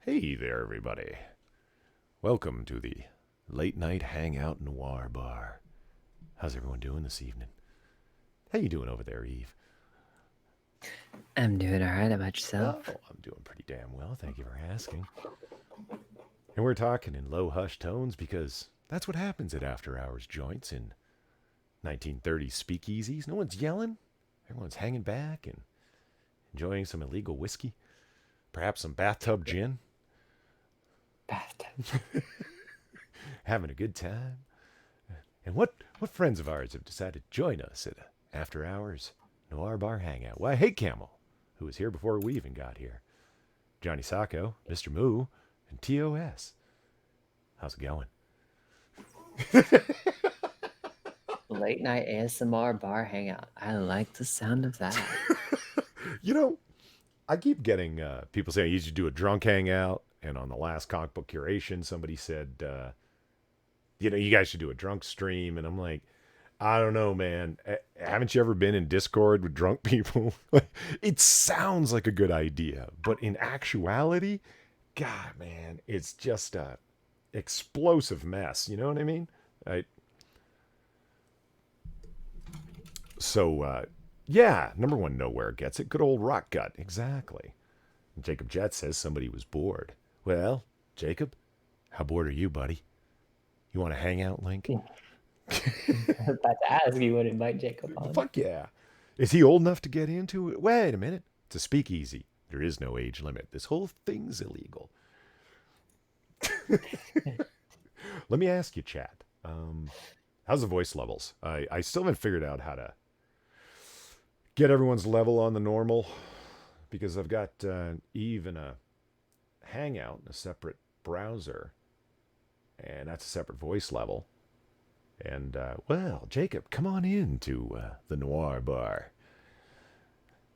Hey there, everybody. Welcome to the late night hangout Noir Bar. How's everyone doing this evening? How you doing over there, Eve? I'm doing all right. How about yourself? Oh, I'm doing pretty damn well. Thank you for asking. And we're talking in low hush tones because that's what happens at after hours joints in 1930s speakeasies. No one's yelling. Everyone's hanging back and enjoying some illegal whiskey, perhaps some bathtub gin, Bathtub. having a good time. And what friends of ours have decided to join us at After Hours Noir Bar Hangout? Why, hey, Camel, who was here before we even got here. Johnny Sacco, Mr. Moo, and TOS. How's it going? Late night ASMR bar hangout. I like the sound of that. You know, I keep getting people saying you should do a drunk hangout. And on the last comic book curation, somebody said, you guys should do a drunk stream. And I'm like, I don't know, man. Haven't you ever been in Discord with drunk people? It sounds like a good idea, but in actuality, God, man, it's just a explosive mess. You know what I mean? I, yeah, number one, nowhere gets it. Good old rock gut, exactly. And Jacob Jet says somebody was bored. Well, Jacob, how bored are you, buddy? You want to hang out, Link? I was about to ask you would invite Jacob on. Fuck yeah. Is he old enough to get into it? Wait a minute. It's a speakeasy. There is no age limit. This whole thing's illegal. Let me ask you, chat. How's the voice levels? I still haven't figured out how to get everyone's level on the normal because I've got Eve in a Hangout in a separate browser, and that's a separate voice level. And, well, Jacob, come on in to the Noir Bar,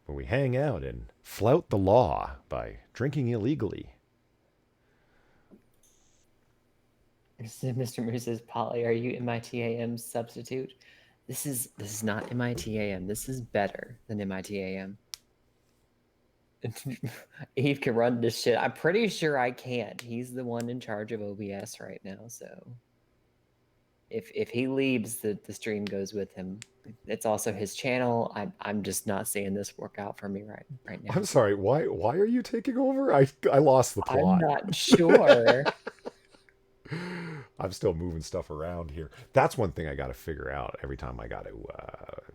where we hang out and flout the law by drinking illegally. Mr. Moose says, Polly, are you MITAM's substitute? This is not MITAM. This is better than MITAM. Eve can run this shit. I'm pretty sure I can. He's the one in charge of OBS right now, so if he leaves, the stream goes with him. It's also his channel. I'm just not seeing this work out for me right now. I'm sorry, why are you taking over? I lost the I'm plot. not sure. I'm still moving stuff around here. That's one thing I got to figure out every time I got to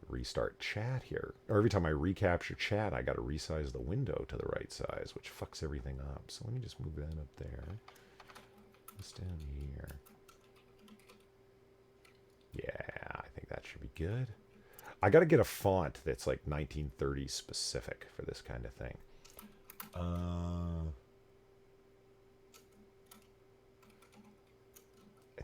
restart chat here. Or every time I recapture chat, I got to resize the window to the right size, which fucks everything up. So let me just move that up there. This down here. Yeah, I think that should be good. I got to get a font that's like 1930s specific for this kind of thing.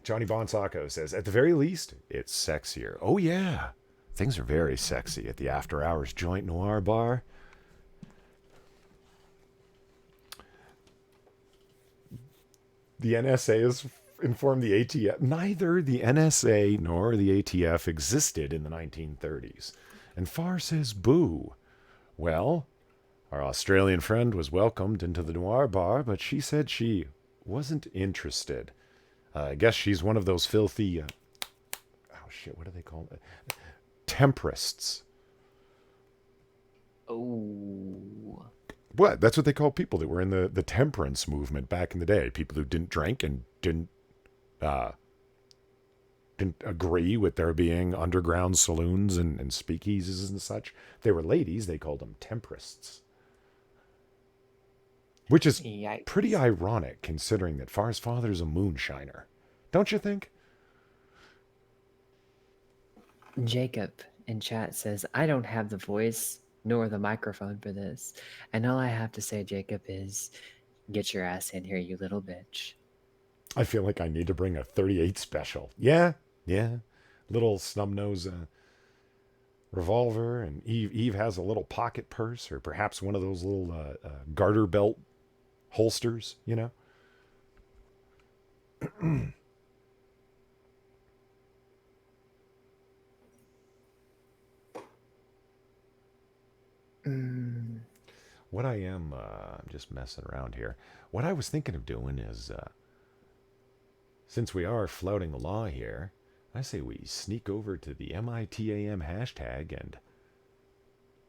Johnny Bonsacco says, at the very least, it's sexier. Oh, yeah. Things are very sexy at the After Hours Joint Noir Bar. The NSA has informed the ATF. Neither the NSA nor the ATF existed in the 1930s. And Farr says, boo. Well, our Australian friend was welcomed into the Noir Bar, but she said she wasn't interested. I guess she's one of those filthy, oh shit, what do they call it? Temperists. Oh. What? That's what they call people that were in the temperance movement back in the day. People who didn't drink and didn't agree with there being underground saloons and speakeasies and such. They were ladies. They called them temperists. Which is Yikes. pretty ironic considering that Far's father's a moonshiner. Don't you think? Jacob in chat says, I don't have the voice nor the microphone for this. And all I have to say, Jacob, is get your ass in here, you little bitch. I feel like I need to bring a 38 special. Yeah. Little snub nose revolver, and Eve has a little pocket purse, or perhaps one of those little garter belt holsters, you know? What I am, I'm just messing around here. What I was thinking of doing is, since we are flouting the law here, I say we sneak over to the MITAM hashtag and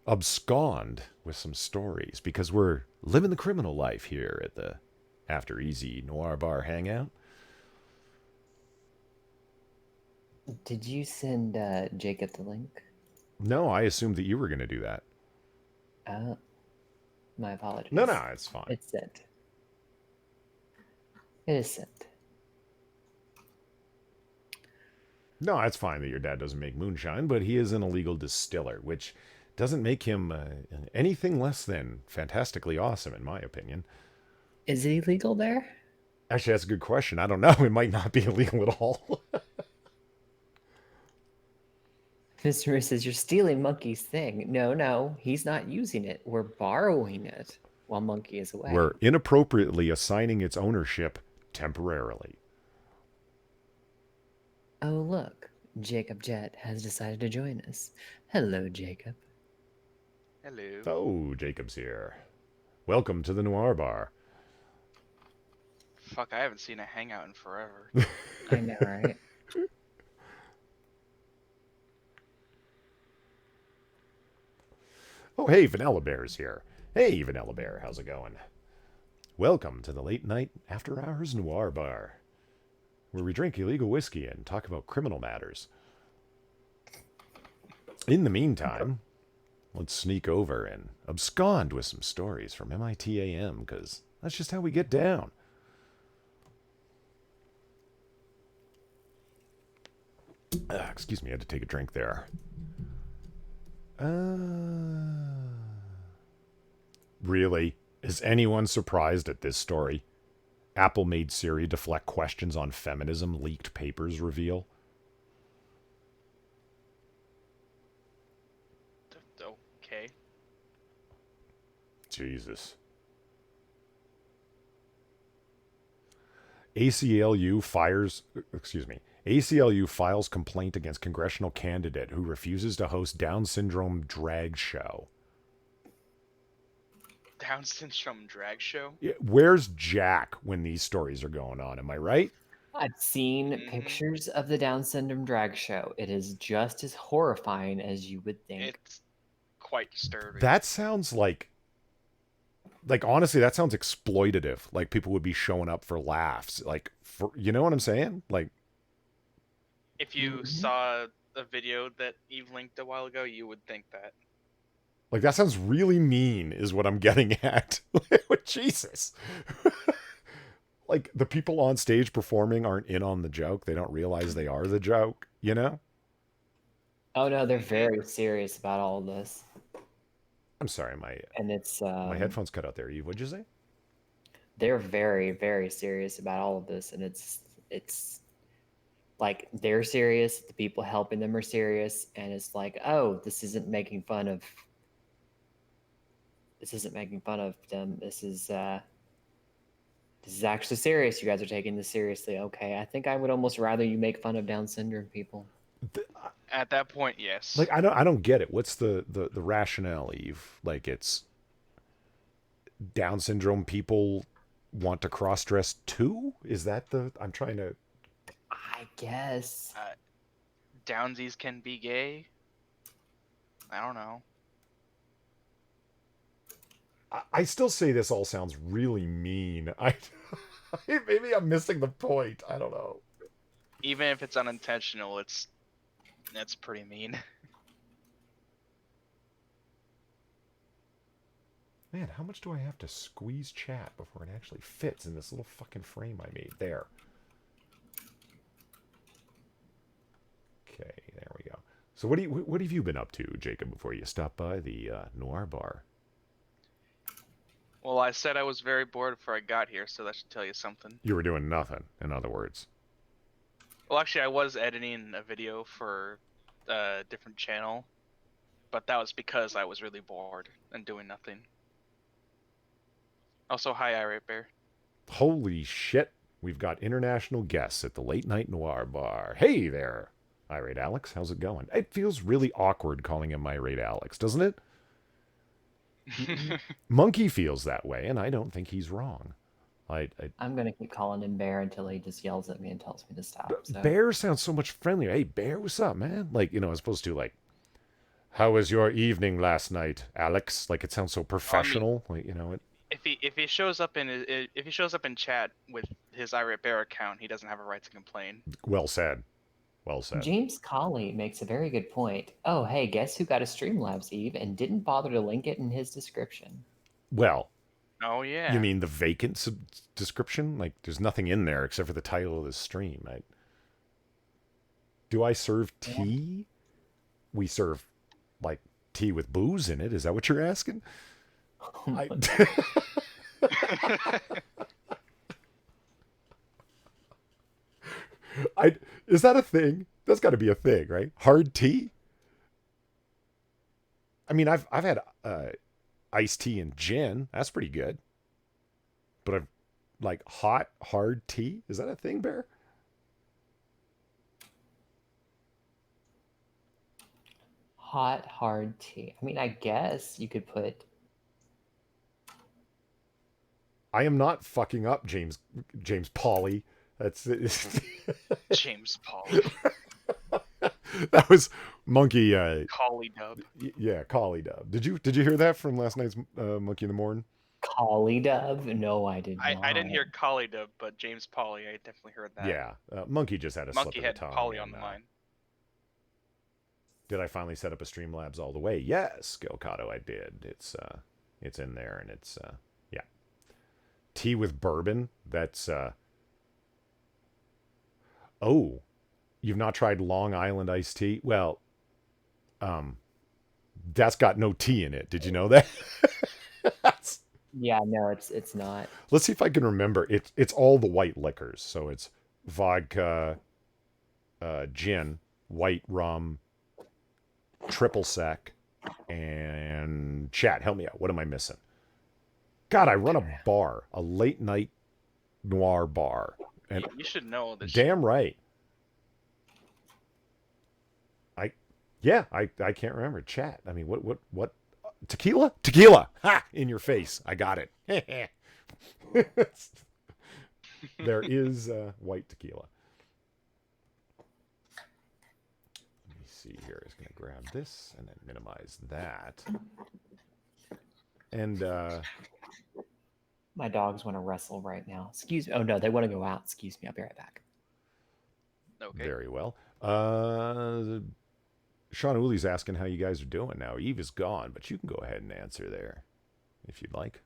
abscond with some stories because we're living the criminal life here at the After Easy Noir Bar Hangout. Did you send Jacob the link? No, I assumed that you were going to do that. Uh, my No, apologies. no, it's fine. It's sent. It is sent. No, it's fine that your dad doesn't make moonshine, but he is an illegal distiller, which doesn't make him anything less than fantastically awesome, in my opinion. Is it illegal there? Actually, that's a good question. I don't know. It might not be illegal at all. Mr. Moose says, you're stealing Monkey's thing. No, no, he's not using it. We're borrowing it while Monkey is away. We're inappropriately assigning its ownership temporarily. Oh, look. Jacob Jet has decided to join us. Hello, Jacob. Hello. Oh, Jacob's here. Welcome to the Noir Bar. Fuck, I haven't seen a Hangout in forever. I know, right? Oh, hey, Vanilla Bear's here. Hey, Vanilla Bear, how's it going? Welcome to the late night after hours Noir Bar, where we drink illegal whiskey and talk about criminal matters. In the meantime, let's sneak over and abscond with some stories from MITAM, because that's just how we get down. Excuse me, I had to take a drink there. Really? Is anyone surprised at this story? Apple made Siri deflect questions on feminism, leaked papers reveal. Okay. Jesus. ACLU files complaint against congressional candidate who refuses to host Down syndrome drag show. Down syndrome drag show? Where's Jack when these stories are going on? Am I right? I've seen pictures of the Down syndrome drag show. It is just as horrifying as you would think. It's quite disturbing. That sounds like honestly, that sounds exploitative. Like people would be showing up for laughs. Like, for, you know what I'm saying? Like, if you saw a video that Eve linked a while ago, you would think that. Like, that sounds really mean, is what I'm getting at. Jesus. Like, the people on stage performing aren't in on the joke. They don't realize they are the joke, you know? Oh, no, they're very serious about all of this. I'm sorry, my headphones cut out there. Eve, what'd you say? They're very, very serious about all of this, and it's like they're serious, the people helping them are serious, and it's like, oh, this isn't making fun of them. This is actually serious. You guys are taking this seriously. Okay, I think I would almost rather you make fun of Down syndrome people. At that point, yes. Like, I don't get it. What's the rationale, Eve? Like, it's Down syndrome people want to cross dress too? Is that I'm trying to. I guess. Downsies can be gay. I don't know. I still say this all sounds really mean. Maybe I'm missing the point. I don't know. Even if it's unintentional, it's pretty mean. Man, how much do I have to squeeze chat before it actually fits in this little fucking frame I made? There. Okay, there we go. So what have you been up to, Jacob, before you stopped by the Noir Bar? Well, I said I was very bored before I got here, so that should tell you something. You were doing nothing, in other words. Well, actually, I was editing a video for a different channel, but that was because I was really bored and doing nothing. Also, hi, Irate Bear. Holy shit. We've got international guests at the Late Night Noir Bar. Hey there, Irate Alex. How's it going? It feels really awkward calling him Irate Alex, doesn't it? Monkey feels that way, and I don't think he's wrong. I'm gonna keep calling him Bear until he just yells at me and tells me to stop. So Bear sounds so much friendlier. Hey, Bear, what's up, man? Like, as opposed to like, how was your evening last night, Alex? Like, it sounds so I mean, professional. Like, if he shows up if he shows up in chat with his Irate Bear account, he doesn't have a right to complain. well said. Well said. James Colley makes a very good point. Oh, hey, guess who got a Streamlabs Eve and didn't bother to link it in his description? Well, Oh yeah. you mean the vacant description? Like, there's nothing in there except for the title of the stream. Do I serve tea? We serve, like, tea with booze in it. Is that what you're asking? I, is that a thing? That's got to be a thing, right? Hard tea. I mean, I've had iced tea and gin. That's pretty good. But I've like hot hard tea. Is that a thing, Bear? Hot, hard tea. I mean, I guess you could put. I am not fucking up, James Pauly. That's James Paul. that was Monkey. Collie dub. Yeah, Collie dub. Did you hear that from last night's Monkey in the Morning? Collie dub? No, I did not. I didn't hear Collie dub, but James Polly, I definitely heard that. Yeah, Monkey just had a Monkey slip had of the tongue. Polly on the mind. Did I finally set up a Streamlabs all the way? Yes, Gilcado, I did. It's in there, and it's yeah. Tea with bourbon. That's oh, you've not tried Long Island iced tea? Well, that's got no tea in it. Did you know that? Yeah, no, it's not. Let's see if I can remember. It's all the white liquors. So it's vodka, gin, white rum, triple sec, and chat. Help me out. What am I missing? God, I run a bar, a late night noir bar, and You should know this. damn right. I can't remember. Chat. I mean, what? Tequila. Ha! In your face. I got it. There is white tequila. Let me see here. I was going to grab this and then minimize that. And My dogs want to wrestle right now. Excuse me. Oh no, they want to go out. Excuse me. I'll be right back. Okay. very well. Sean Uli's asking how you guys are doing now. Eve is gone, but you can go ahead and answer there if you'd like.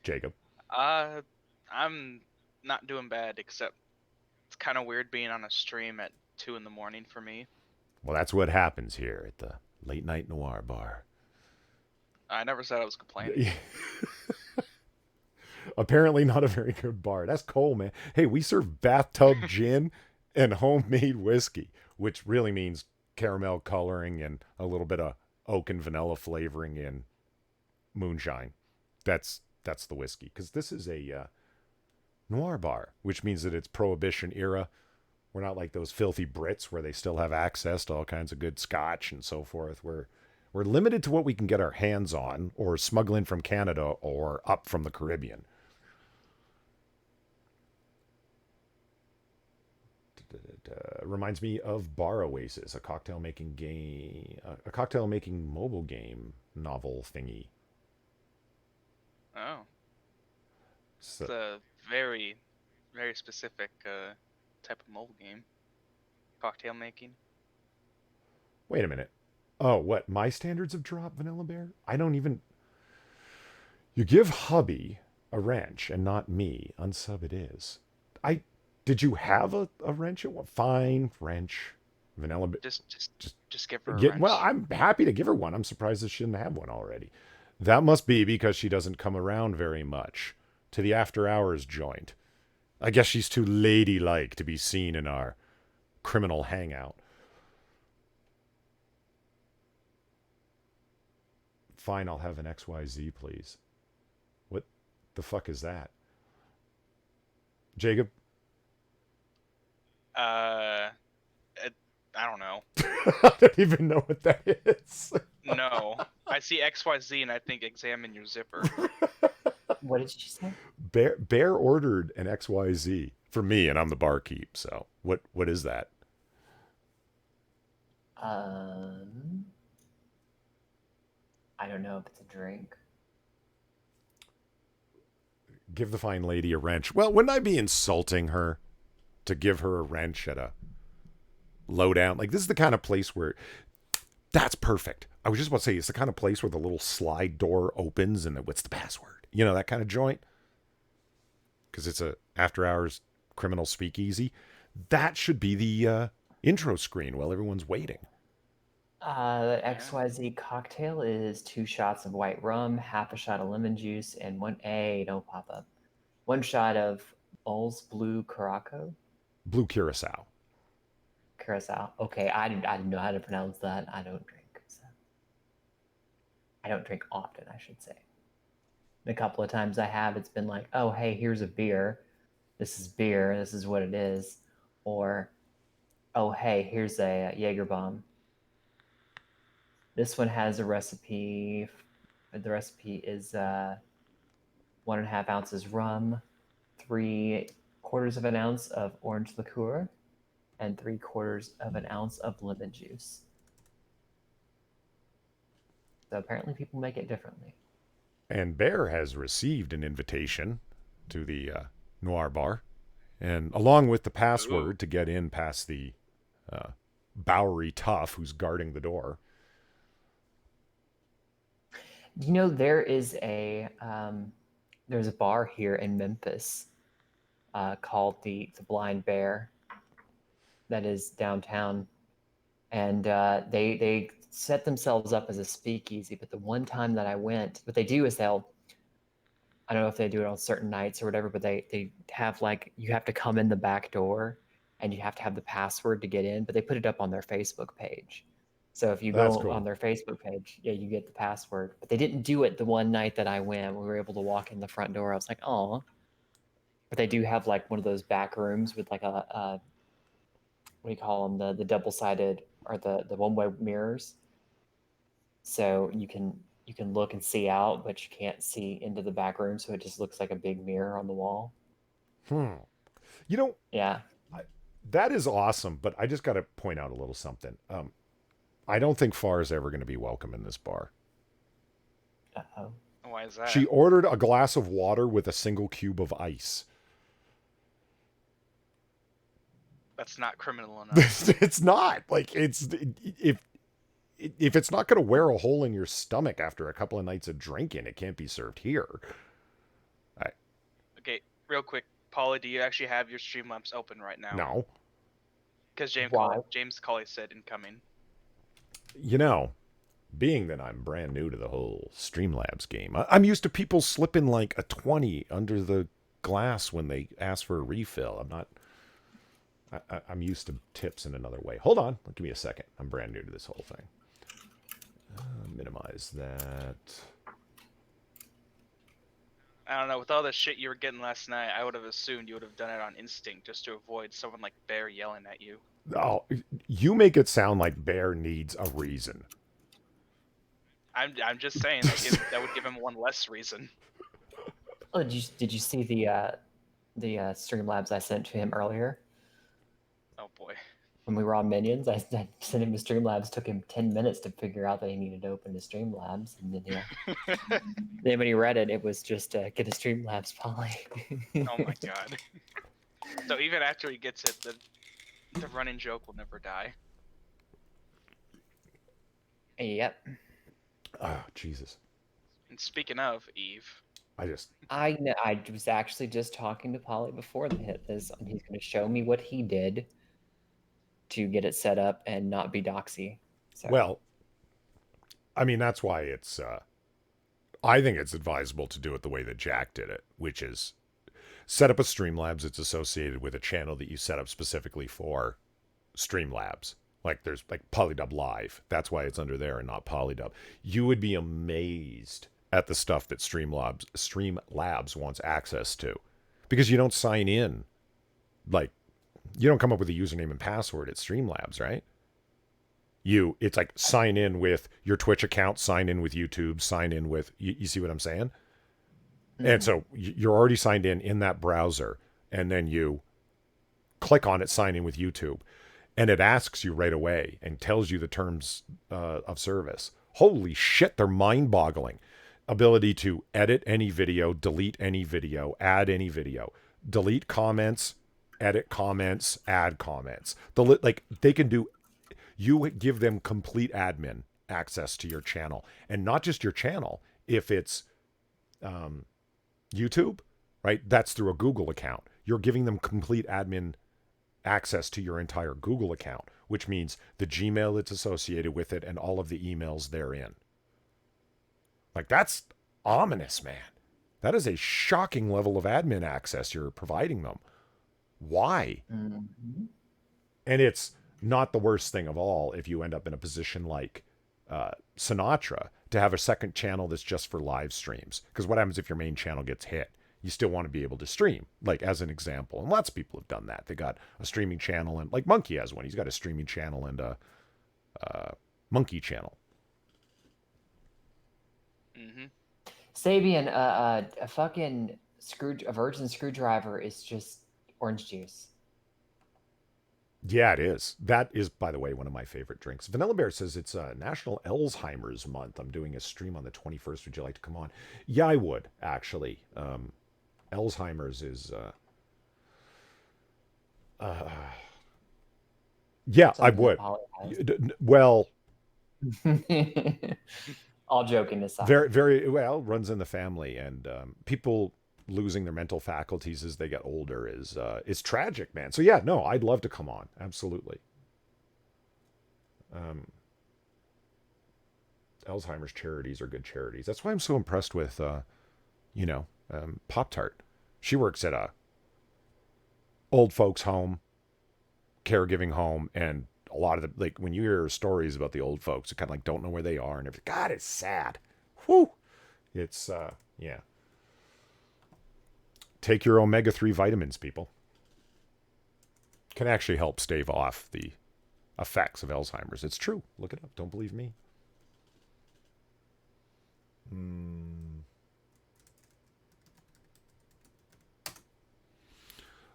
Jacob. I'm not doing bad, except it's kind of weird being on a stream at 2 in the morning for me. Well, that's what happens here at the Late Night Noir Bar. I never said I was complaining. Apparently not a very good bar. That's cool, man. Hey, we serve bathtub gin and homemade whiskey, which really means caramel coloring and a little bit of oak and vanilla flavoring in moonshine. That's the whiskey, because this is a noir bar, which means that it's Prohibition era. We're not like those filthy Brits where they still have access to all kinds of good scotch and so forth. We're limited to what we can get our hands on or smuggle in from Canada or up from the Caribbean. Reminds me of Bar Oasis, a cocktail making mobile game novel thingy. Oh. So, It's a very, very specific type of mobile game. Cocktail making. wait a minute. Oh, what? My standards have dropped, Vanilla Bear? I don't even. You give hubby a wrench and not me. Unsub it is. Did you have a wrench at one? Fine, wrench. Vanilla Bear. Just give her a Yeah, wrench. well, I'm happy to give her one. I'm surprised that she didn't have one already. That must be because she doesn't come around very much to the after hours joint. I guess she's too ladylike to be seen in our criminal hangout. Fine, I'll have an XYZ, please. What the fuck is that? Jacob? I don't know. I don't even know what that is. No. I see XYZ and I think examine your zipper. What did she say? Bear ordered an XYZ for me, and I'm the barkeep. So what is that? I don't know if it's a drink. Give the fine lady a wrench. Well, wouldn't I be insulting her to give her a wrench at a lowdown? Like, this is the kind of place where that's perfect. I was just about to say, it's the kind of place where the little slide door opens and what's the password? You know, that kind of joint. Because it's a after hours criminal speakeasy. That should be the intro screen while everyone's waiting. The XYZ cocktail is 2 shots of white rum, half a shot of lemon juice, and don't pop up. 1 shot of Bull's Blue Curaçao. Blue Curacao. Curacao. Okay, I didn't know how to pronounce that. I don't drink. So. I don't drink often, I should say. A couple of times I have, it's been like, oh, hey, here's a beer. This is beer. This is what it is. Or, oh, hey, here's a Jaeger bomb. This one has a recipe. The recipe is 1.5 ounces rum, 3/4 of an ounce of orange liqueur, and 3/4 of an ounce of lemon juice. So apparently people make it differently. And Bear has received an invitation to the Noir Bar, and along with the password to get in past the Bowery tough who's guarding the door. You know, there's a bar here in Memphis called the Blind Bear that is downtown, and they set themselves up as a speakeasy. But the one time that I went, what they do is I don't know if they do it on certain nights or whatever, but they have like, you have to come in the back door and you have to have the password to get in, but they put it up on their Facebook page. So if you That's go cool. on their Facebook page, yeah, you get the password. But they didn't do it the one night that I went. We were able to walk in the front door. I was like, oh. But they do have like one of those back rooms with like a what do you call them? The double-sided or the one-way mirrors. So you can look and see out, but you can't see into the back room. So it just looks like a big mirror on the wall. You know, Yeah. that is awesome, but I just got to point out a little something. I don't think Far is ever going to be welcome in this bar. Uh-oh. Why is that? She ordered a glass of water with a single cube of ice. That's not criminal enough. It's not. Like, if it's not going to wear a hole in your stomach after a couple of nights of drinking, it can't be served here. Okay, real quick, Paula, do you actually have your Streamlabs open right now? No. Because Why? James Colley said incoming. You know, being that I'm brand new to the whole Streamlabs game, I'm used to people slipping like a 20 under the glass when they ask for a refill. I'm used to tips in another way. Hold on. Give me a second. I'm brand new to this whole thing. Minimize that. I don't know, with all the shit you were getting last night, I would have assumed you would have done it on instinct just to avoid someone like Bear yelling at you. Oh, you make it sound like Bear needs a reason. I'm just saying that would give him one less reason. Oh, did you see the Streamlabs I sent to him earlier? Oh boy. When we were on Minions, I sent him to Streamlabs. Took him 10 minutes to figure out that he needed to open the Streamlabs, and then then when he read it, it was just get a Streamlabs poly. Oh my god. So even after he gets it, the running joke will never die. Yep. Oh, Jesus. And speaking of Eve, I was actually just talking to Polly before they hit this, and he's going to show me what he did to get it set up and not be doxy. So. Well, I mean, that's why it's, I think it's advisable to do it the way that Jack did it, which is set up a Streamlabs that's associated with a channel that you set up specifically for Streamlabs. Like there's like Polydub Live. That's why it's under there and not Polydub. You would be amazed at the stuff that Streamlabs wants access to. Because you don't sign in. Like, you don't come up with a username and password at Streamlabs, right? It's like sign in with your Twitch account, sign in with YouTube, sign in with, you see what I'm saying? And so you're already signed in that browser, and then you click on it, sign in with YouTube, and it asks you right away and tells you the terms of service. Holy shit, they're mind-boggling. Ability to edit any video, delete any video, add any video, delete comments, edit comments, add comments. They can do. You give them complete admin access to your channel, and not just your channel. If it's YouTube, right? That's through a Google account. You're giving them complete admin access to your entire Google account, which means the Gmail that's associated with it and all of the emails therein. Like, that's ominous, man. That is a shocking level of admin access you're providing them. Why? Mm-hmm. And it's not the worst thing of all if you end up in a position like Sinatra to have a second channel that's just for live streams. Because what happens if your main channel gets hit? You still want to be able to stream, like as an example. And lots of people have done that. They got a streaming channel, and like Monkey has one. He's got a streaming channel and a Monkey channel. Mm-hmm. Sabian, a fucking a virgin screwdriver is just orange juice. Yeah, it is. That is, by the way, one of my favorite drinks. Vanilla Bear says it's National Alzheimer's Month. I'm doing a stream on the 21st. Would you like to come on? Yeah, I would, actually. Alzheimer's is... yeah, I would. Well... All joking aside. Very, very well, runs in the family, and people losing their mental faculties as they get older is tragic, man. So yeah, no, I'd love to come on, absolutely. Alzheimer's charities are good charities. That's why I'm so impressed with, Pop Tart. She works at a old folks home, caregiving home, and a lot of the, like, when you hear stories about the old folks, you kind of like don't know where they are and everything. God, it's sad. Whew. It's, yeah. Take your omega-3 vitamins, people. Can actually help stave off the effects of Alzheimer's. It's true. Look it up. Don't believe me.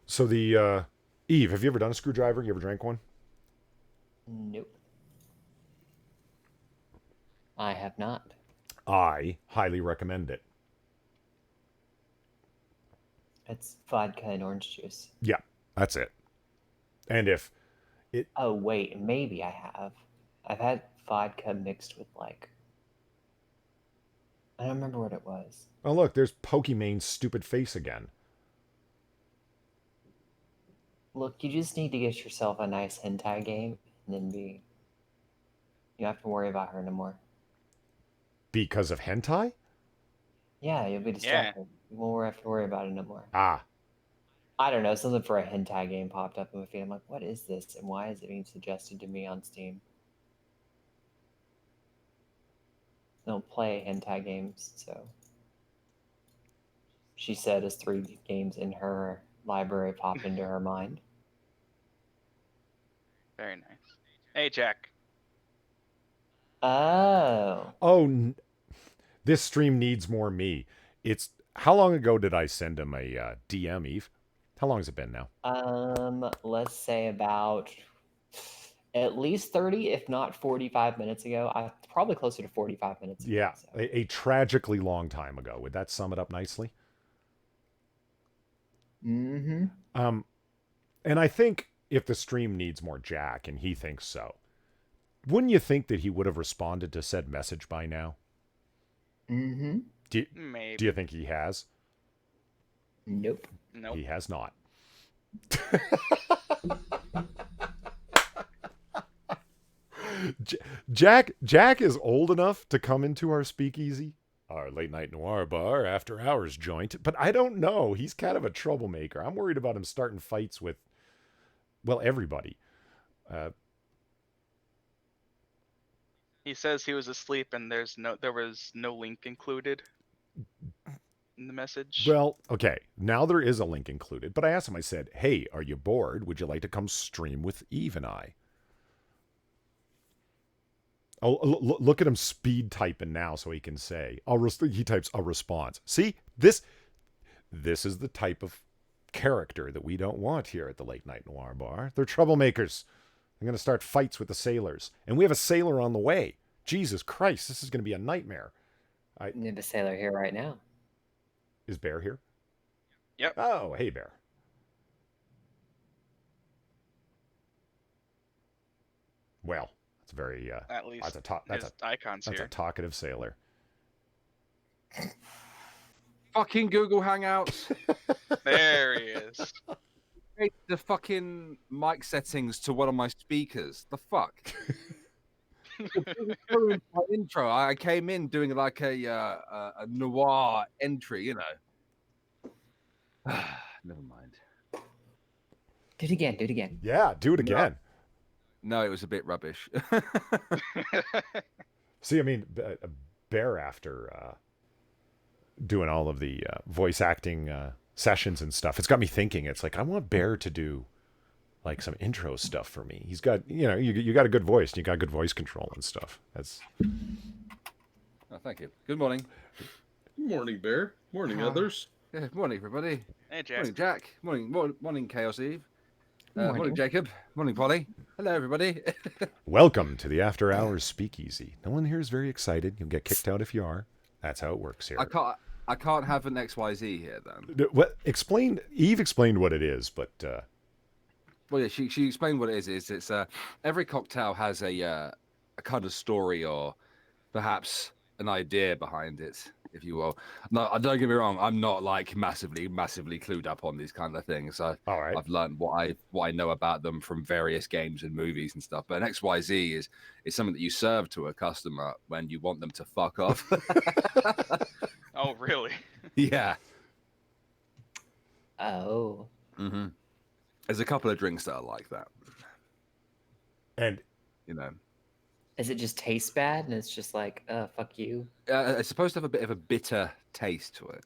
So the, Eve, have you ever done a screwdriver? You ever drank one? Nope. I have not. I highly recommend it. It's vodka and orange juice. Yeah, that's it. And if it... Oh, wait, maybe I have. I've had vodka mixed with, like... I don't remember what it was. Oh, look, there's Pokemon's stupid face again. Look, you just need to get yourself a nice hentai game, and then you don't have to worry about her no more. Because of hentai? Yeah, you'll be distracted. You won't have to worry about it no more. Ah. I don't know, something for a hentai game popped up in my feed. I'm like, what is this, and why is it being suggested to me on Steam? I don't play hentai games, so... She said as 3 games in her library popped into her mind. Very nice. Hey, Jack. Oh. Oh, this stream needs more me. It's... How long ago did I send him a DM, Eve? How long has it been now? Let's say about at least 30, if not 45 minutes ago. Probably closer to 45 minutes ago. Yeah, so. a tragically long time ago. Would that sum it up nicely? Mm-hmm. And I think if the stream needs more Jack, and he thinks so, wouldn't you think that he would have responded to said message by now? Mm-hmm. Maybe. Do you think he has? Nope. Nope. He has not. Jack is old enough to come into our speakeasy, our late night noir bar, after hours joint, but I don't know. He's kind of a troublemaker. I'm worried about him starting fights with, well, everybody. He says he was asleep and there was no link included in the message. Well, okay, now there is a link included, but I asked him, I said, hey, are you bored? Would you like to come stream with Eve and I? Oh, look at him speed typing now, so he can say. He types a response. See, this is the type of character that we don't want here at the Late Night Noir Bar. They're troublemakers. They're going to start fights with the sailors, and we have a sailor on the way. Jesus Christ, this is going to be a nightmare. I have a sailor here right now. Is Bear here? Yep. Oh, hey, Bear. Well, that's very. At least that's icon's a here. talkative sailor. Fucking Google Hangouts. There he is. The fucking mic settings to one of my speakers. The fuck? My intro. I came in doing like a noir entry, you know. Never mind. Do it again. Do it again. Yeah, do it again. No, it was a bit rubbish. See, I mean, Bear, after doing all of the voice acting sessions and stuff, it's got me thinking. It's like, I want Bear to do like some intro stuff for me. He's got, you know, you got a good voice, and you got good voice control and stuff. That's. Oh, thank you. Good morning. Good morning, Bear. Morning, others. Yeah, morning, everybody. Hey, Jack. Morning, Jack. Morning, Chaos Eve. Morning, Morning. Jacob. Morning, Polly. Hello, everybody. Welcome to the After Hours Speakeasy. No one here is very excited. You'll get kicked out if you are. That's how it works here. I can't have an XYZ here then. What? Explain. Eve explained what it is, but. Well, yeah, she explained what it is. It's every cocktail has a kind of story or perhaps an idea behind it, if you will. No, don't get me wrong. I'm not like massively clued up on these kind of things. All right. I've learned what I know about them from various games and movies and stuff. But an XYZ is something that you serve to a customer when you want them to fuck off. Oh, really? Yeah. Oh. Mm-hmm. There's a couple of drinks that are like that. And you know, Is it just taste bad and it's just like, fuck you? it's supposed to have a bit of a bitter taste to it.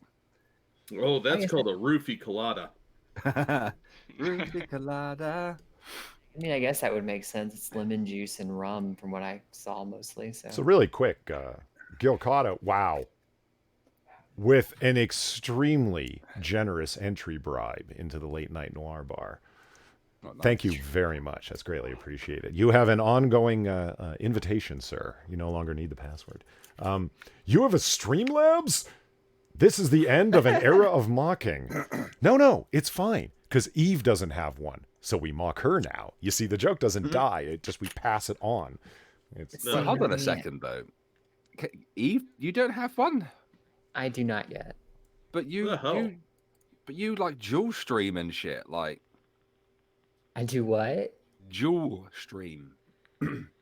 Oh, that's called a roofie colada. Ruby colada. I mean, I guess that would make sense. It's lemon juice and rum from what I saw mostly. So really quick, Gil Cotta, wow. With an extremely generous entry bribe into the Late Night Noir Bar. Oh, nice. Thank you very much. That's greatly appreciated. You have an ongoing invitation, sir. You no longer need the password. You have a Streamlabs? This is the end of an era of mocking. No, it's fine, because Eve doesn't have one, so we mock her now. You see, the joke doesn't die. It just, we pass it on. It's No. Hold on a second, though. Eve, you don't have one? I do not yet. But you like dual stream and shit, like I do what? dual stream.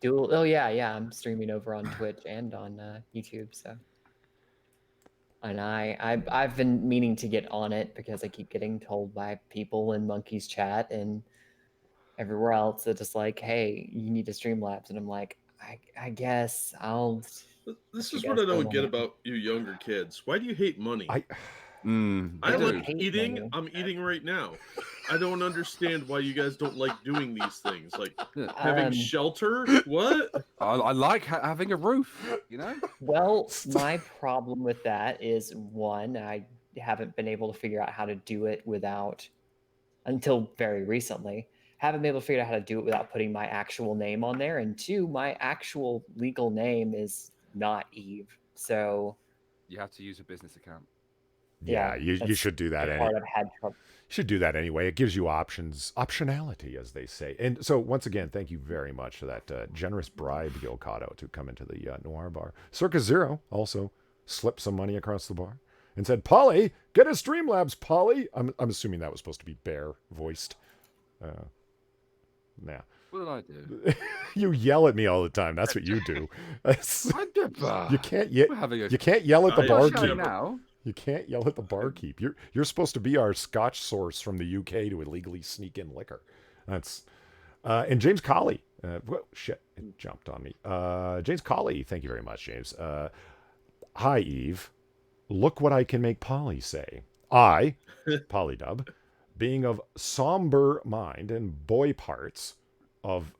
Dual? Oh yeah. I'm streaming over on Twitch and on YouTube. So, and I've been meaning to get on it because I keep getting told by people in Monkey's chat and everywhere else that just like, hey, you need to Streamlabs, and I'm like, I guess I'll. This You is guys what I don't don't get want it. about you younger kids. Why do you hate money? I I do. like Hate eating. money. I'm eating right now. I don't understand why you guys don't like doing these things. Like having shelter? What? I like having a roof, you know? Well, my problem with that is one, I haven't been able to figure out how to do it without, until very recently, haven't been able to figure out how to do it without putting my actual name on there. And two, my actual legal name is not Eve. So You have to use a business account. yeah, you that's should do that. the part I've had trouble. You should do that anyway. It gives you optionality, as they say. And so, once again, thank you very much for that generous bribe, Gil Cotto, to come into the Noir Bar. Circus Zero also slipped some money across the bar and said, "Polly, get a Streamlabs, Polly." I'm assuming that was supposed to be Bear voiced. Nah. What did I do? You yell at me all the time. That's what you do. You can't We're having a you can't yell at the I What's barkeep. going now? You can't yell at the barkeep. You're supposed to be our Scotch source from the UK to illegally sneak in liquor. That's and James Colley. Whoa, shit, it jumped on me. James Colley, thank you very much, James. Hi, Eve. Look what I can make Polly say. I, Polydub, being of somber mind and boy parts of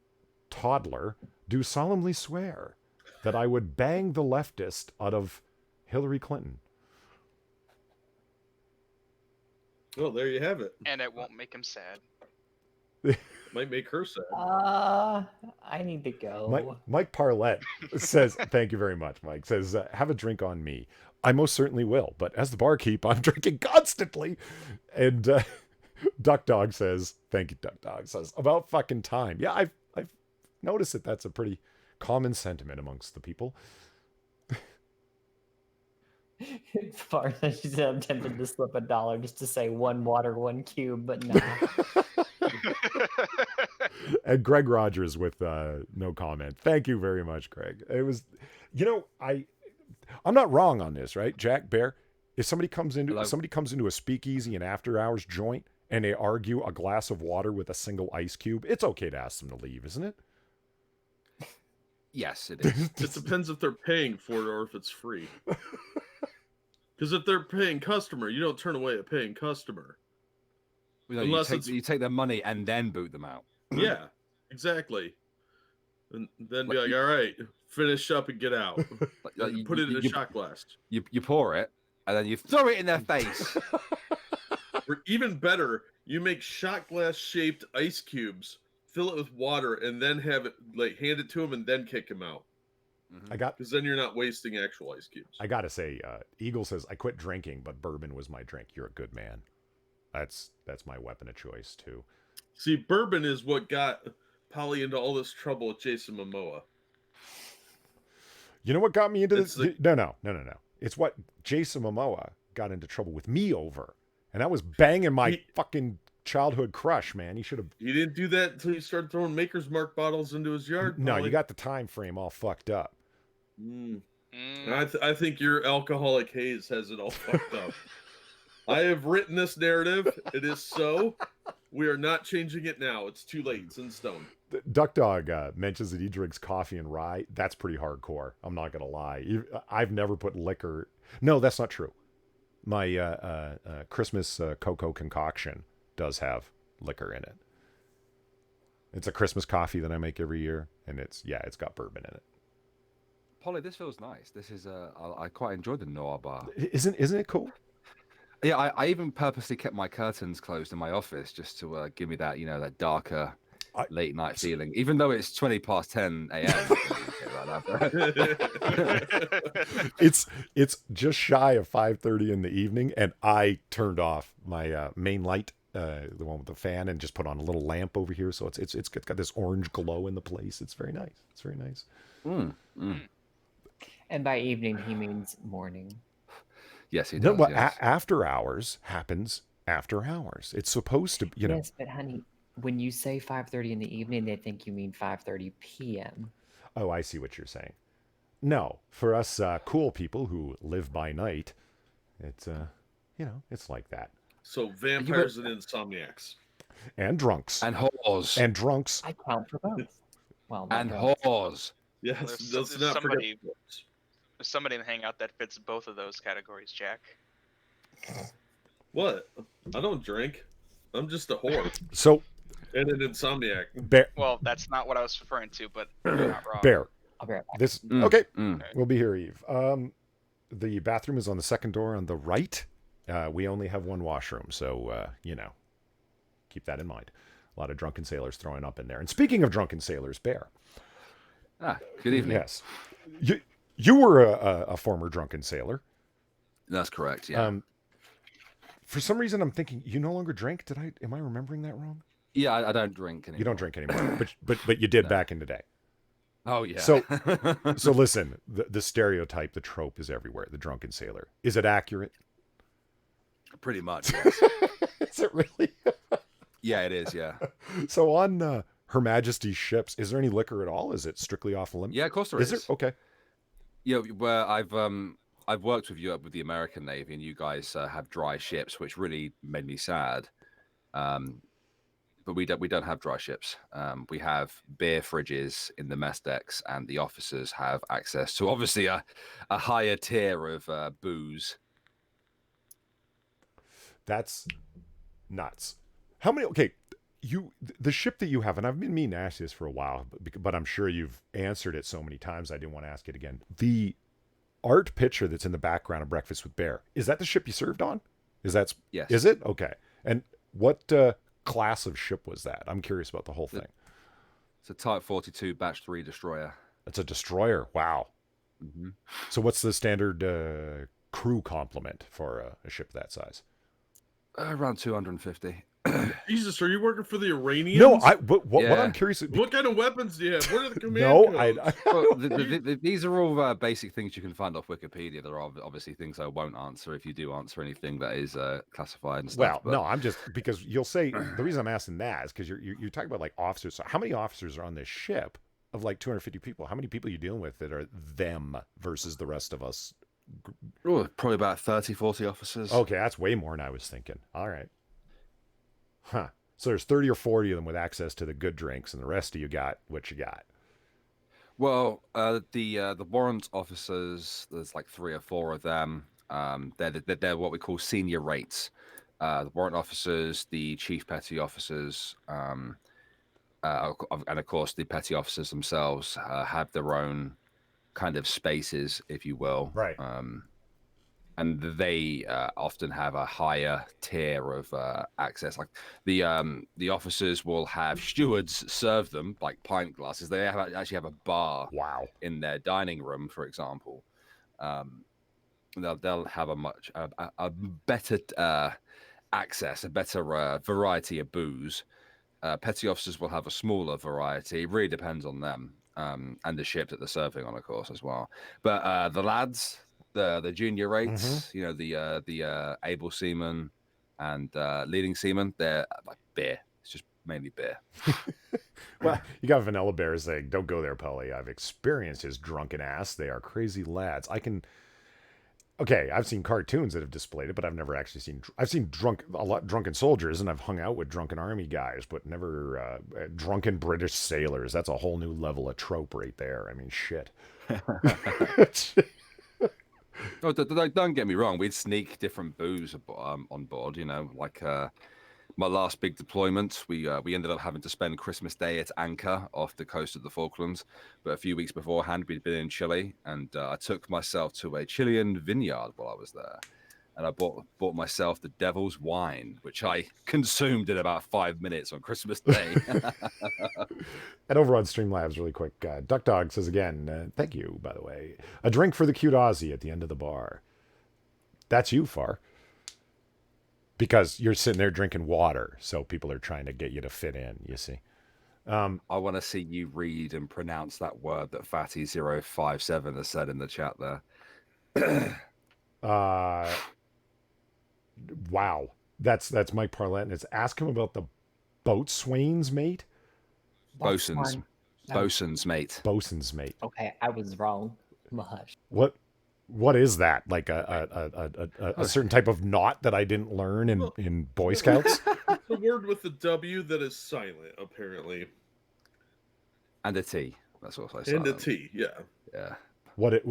toddler, do solemnly swear that I would bang the leftist out of Hillary Clinton. Well, there you have it. And it won't make him sad. Might make her sad. I need to go. Mike Parlett says, thank you very much, Mike. Says, have a drink on me. I most certainly will, but as the barkeep, I'm drinking constantly. And Duck Dog says, thank you, Duck Dog. Says, about fucking time. Yeah, I've noticed that that's a pretty common sentiment amongst the people. Far as she's tempted to slip $1 just to say 1 water, 1 cube, but no. And Greg Rogers with no comment. Thank you very much, Greg. It was, I'm not wrong on this, right, Jack Bear? If somebody comes into a speakeasy and after hours joint and they argue a glass of water with a single ice cube, it's okay to ask them to leave, isn't it? Yes, it is. It depends if they're paying for it or if it's free. Because if they're paying customer, you don't turn away a paying customer. Unless you take their money and then boot them out. Yeah, exactly. And then be like, all right, finish up and get out. You put it in a shot glass. You pour it, and then you throw it in their face. Or even better, you make shot glass shaped ice cubes, fill it with water, and then have it hand it to them and then kick them out. Because then you're not wasting actual ice cubes. I gotta say, Eagle says, I quit drinking, but bourbon was my drink. You're a good man. That's my weapon of choice too. See, bourbon is what got Polly into all this trouble with Jason Momoa. You know what got me into this? No. It's what Jason Momoa got into trouble with me over. And that was banging my fucking childhood crush, man. He should have. He didn't do that until you started throwing Maker's Mark bottles into his yard. No, you got the time frame all fucked up. I think your alcoholic haze has it all fucked up. I have written this narrative. It is so. We are not changing it now. It's too late. It's in stone. Duck Dog mentions that he drinks coffee and rye. That's pretty hardcore. I'm not going to lie. I've never put liquor. No, that's not true. My Christmas cocoa concoction does have liquor in it. It's a Christmas coffee that I make every year, and it's got bourbon in it. Polly, this feels nice. This is I quite enjoyed the Noir Bar. Isn't it cool? Yeah, I even purposely kept my curtains closed in my office just to give me that that darker late night feeling, even though it's 10:20 a.m. It's just shy of 5:30 in the evening, and I turned off my main light, the one with the fan, and just put on a little lamp over here, so it's got this orange glow in the place. It's very nice. It's very nice. And by evening, he means morning. Yes, he does. No, yes. After hours happens after hours. It's supposed to, Yes, but honey, when you say 5:30 in the evening, they think you mean 5:30 p.m. Oh, I see what you're saying. No, for us cool people who live by night, it's it's like that. So vampires and insomniacs. And drunks. And whores. And drunks. I count for both. Well, and whores. Yes, Well, let's not forget. There's somebody in the Hangout that fits both of those categories, Jack. What? I don't drink. I'm just a whore. So. And an insomniac. Well, that's not what I was referring to, but you're not wrong. Bear. I'll be right back. This okay. We'll be here, Eve. The bathroom is on the second door on the right. We only have one washroom, so keep that in mind. A lot of drunken sailors throwing up in there. And speaking of drunken sailors, Bear. Good evening. Yes, you were a former drunken sailor. That's correct. Yeah. For some reason, I'm thinking you no longer drink. Am I remembering that wrong? Yeah, I don't drink anymore. You don't drink anymore, but you did back in the day. Oh yeah. So listen, the stereotype, the trope is everywhere. The drunken sailor. Is it accurate? Pretty much. Yes. Is it really? Yeah, it is. Yeah. So on Her Majesty's ships, is there any liquor at all? Is it strictly off limits? Yeah, of course there is. Is there? Okay. Yeah, where I've worked with with the American Navy, and you guys have dry ships, which really made me sad. But we don't have dry ships. We have beer fridges in the mess decks, and the officers have access to obviously a higher tier of booze. That's nuts. How many? Okay, the ship that you have, and I've been meaning to ask this for a while, but I'm sure you've answered it so many times I didn't want to ask it again. The art picture that's in the background of Breakfast with Bear, is that the ship you served on? Yes. Is it? Okay. And what class of ship was that? I'm curious about the whole thing. It's a Type 42 Batch 3 destroyer. It's a destroyer. Wow. Mm-hmm. So what's the standard crew complement for a ship that size? Around 250. Jesus, are you working for the Iranians? No, what I'm curious. What kind of weapons do you have? What are the command No, codes? Well, these are all basic things you can find off Wikipedia. There are obviously things I won't answer if you do answer anything that is classified and stuff. Well, no, I'm just because you'll say the reason I'm asking that is because you're talking about like officers. So how many officers are on this ship of like 250 people? How many people are you dealing with that are them versus the rest of us? Oh, probably about 30, 40 officers. Okay, that's way more than I was thinking. All right. Huh. So there's 30 or 40 of them with access to the good drinks, and the rest of you got what you got. Well, the warrant officers, there's like 3 or 4 of them. They're what we call senior rates. The warrant officers, the chief petty officers, and of course the petty officers themselves have their own kind of spaces, if you will. Right. And they often have a higher tier of access. Like the officers will have stewards serve them like pint glasses. They actually have a bar. Wow. In their dining room, for example. They'll have a better access, a better variety of booze. Petty officers will have a smaller variety. It really depends on them and the ship that they're serving on, of course, as well. But the lads, the junior rates, you know, the able seamen and leading seamen, they're like beer. It's just mainly beer. Well, you got Vanilla Bear saying, "Don't go there, Polly. I've experienced his drunken ass. They are crazy lads. Okay, I've seen cartoons that have displayed it, but I've never actually seen. I've seen drunken soldiers, and I've hung out with drunken army guys, but never drunken British sailors. That's a whole new level of trope right there. I mean, shit." Oh, don't get me wrong. We'd sneak different booze on board. You know, like my last big deployment, we ended up having to spend Christmas Day at anchor off the coast of the Falklands. But a few weeks beforehand, we'd been in Chile, and I took myself to a Chilean vineyard while I was there, and I bought myself the Devil's Wine, which I consumed in about 5 minutes on Christmas Day. And over on Streamlabs, really quick, Duck Dog says again, thank you, by the way. A drink for the cute Aussie at the end of the bar. That's you, Far. Because you're sitting there drinking water, so people are trying to get you to fit in, you see. I want to see you read and pronounce that word that Fatty057 has said in the chat there. Wow. That's Mike Parlett, and it's ask him about the boatswain's mate? Bosun's mate. Bosun's mate. Okay, I was wrong. Mush. What is that? Like a certain type of knot that I didn't learn in Boy Scouts? The word with the W that is silent, apparently. And a T. That's also silent. And a T, yeah. Yeah. What?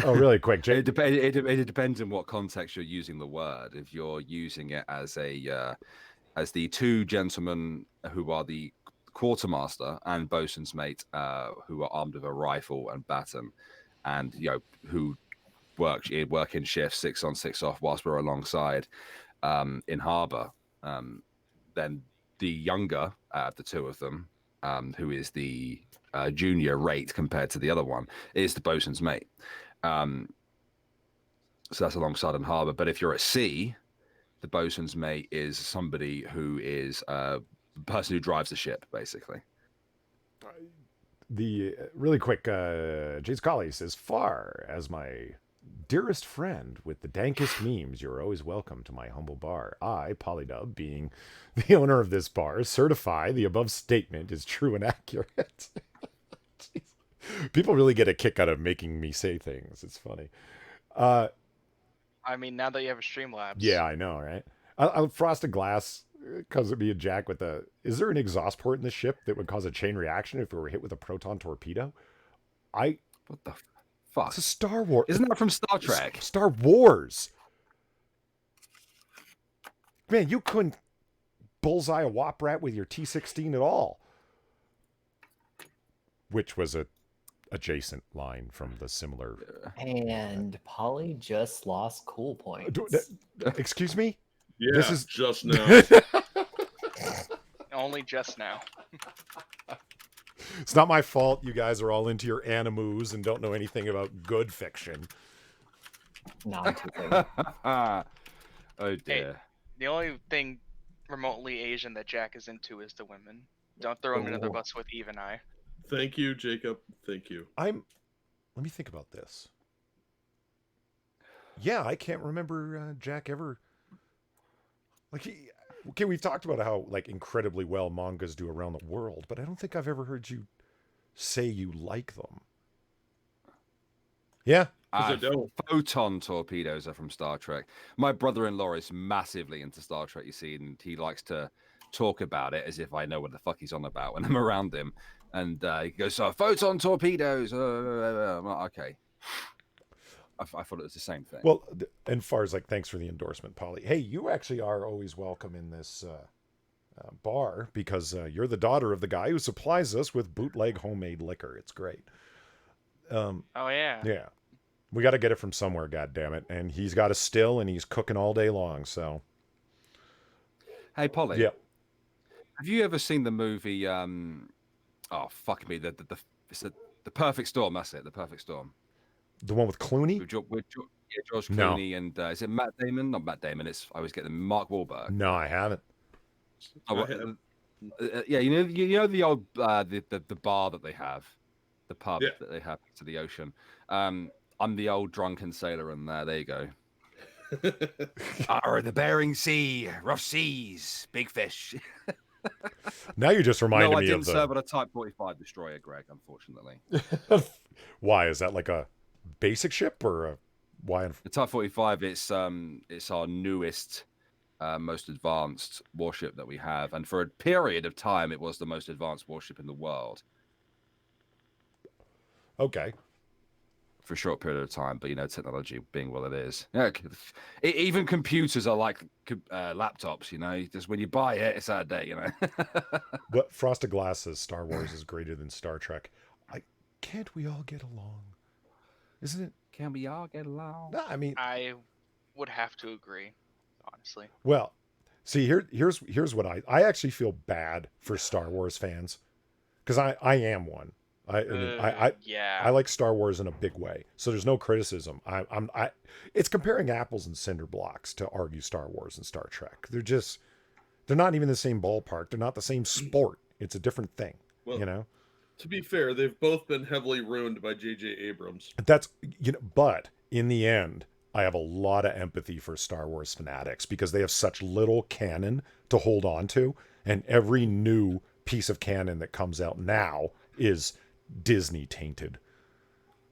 Oh, really quick, Jay. It depends on what context you're using the word. If you're using it as as the 2 gentlemen who are the quartermaster and bosun's mate, who are armed with a rifle and baton, and who work in shifts 6 on 6 off whilst we're alongside in harbour, then the younger the 2 of them, who is the junior rate compared to the other one, is the bosun's mate. So that's alongside in harbour. But if you're at sea, the bosun's mate is somebody who is the person who drives the ship, basically. The really quick, James Colley says, "Far as my dearest friend with the dankest memes, you're always welcome to my humble bar. I, Polydub, being the owner of this bar, certify the above statement is true and accurate." People really get a kick out of making me say things. It's funny. I mean, now that you have a Streamlabs. Yeah, I know, right? Frosted Glass comes at me and Jack with the, is there an exhaust port in the ship that would cause a chain reaction if we were hit with a proton torpedo? What the fuck? It's a Star Wars. Isn't that from Star Trek? Star Wars. Man, you couldn't bullseye a wop rat with your T16 at all. Which was a adjacent line from the similar. And Polly just lost cool points. Excuse me? Yeah, This is just now. Only just now. It's not my fault. You guys are all into your animus and don't know anything about good fiction. Non-tipping. Oh dear. Hey, the only thing remotely Asian that Jack is into is the women. Don't throw him into the bus with Eve and I. Thank you, Jacob. Thank you. Let me think about this. Yeah, I can't remember Jack ever. Okay, we've talked about how like incredibly well mangas do around the world, but I don't think I've ever heard you say you like them. Yeah. I don't. Photon torpedoes are from Star Trek. My brother-in-law is massively into Star Trek, you see, and he likes to talk about it as if I know what the fuck he's on about when I'm around him. And he goes, "So photon torpedoes." I'm like, okay. I thought it was the same thing. Well, and far as like, thanks for the endorsement, Polly. Hey, you actually are always welcome in this bar because you're the daughter of the guy who supplies us with bootleg homemade liquor. It's great. Oh yeah. Yeah. We got to get it from somewhere, goddammit. And he's got a still and he's cooking all day long, so. Hey, Polly. Yeah. Have you ever seen the movie, oh, fuck me, the Perfect Storm, that's it, The Perfect Storm. The one with Clooney? With George No. Clooney and, is it Matt Damon? Not Matt Damon, I always get them, Mark Wahlberg. No, I haven't. Oh, yeah, you know the old, the bar that they have, the pub that they have to the ocean. I'm the old drunken sailor in there. There you go. The Bering Sea, rough seas, big fish. Now you just reminded me of I didn't the... serve on a Type 45 destroyer, Greg, unfortunately. Why? Is that like a basic ship or a... Why? The Type 45, it's our newest, most advanced warship that we have. And for a period of time, it was the most advanced warship in the world. Okay. For a short period of time, but technology being what it is. Yeah, even computers are like laptops. Just when you buy it, it's out of date. But Frosted Glass says Star Wars is greater than Star Trek. Can't we all get along? Isn't it? Can we all get along? No, I mean, I would have to agree, honestly. Well, see, here's what I actually feel bad for Star Wars fans because I am one. I like Star Wars in a big way, so there's no criticism. It's comparing apples and cinder blocks to argue Star Wars and Star Trek. They're not even the same ballpark. They're not the same sport. It's a different thing. Well, to be fair, they've both been heavily ruined by J.J. Abrams. But in the end, I have a lot of empathy for Star Wars fanatics because they have such little canon to hold on to, and every new piece of canon that comes out now is Disney tainted.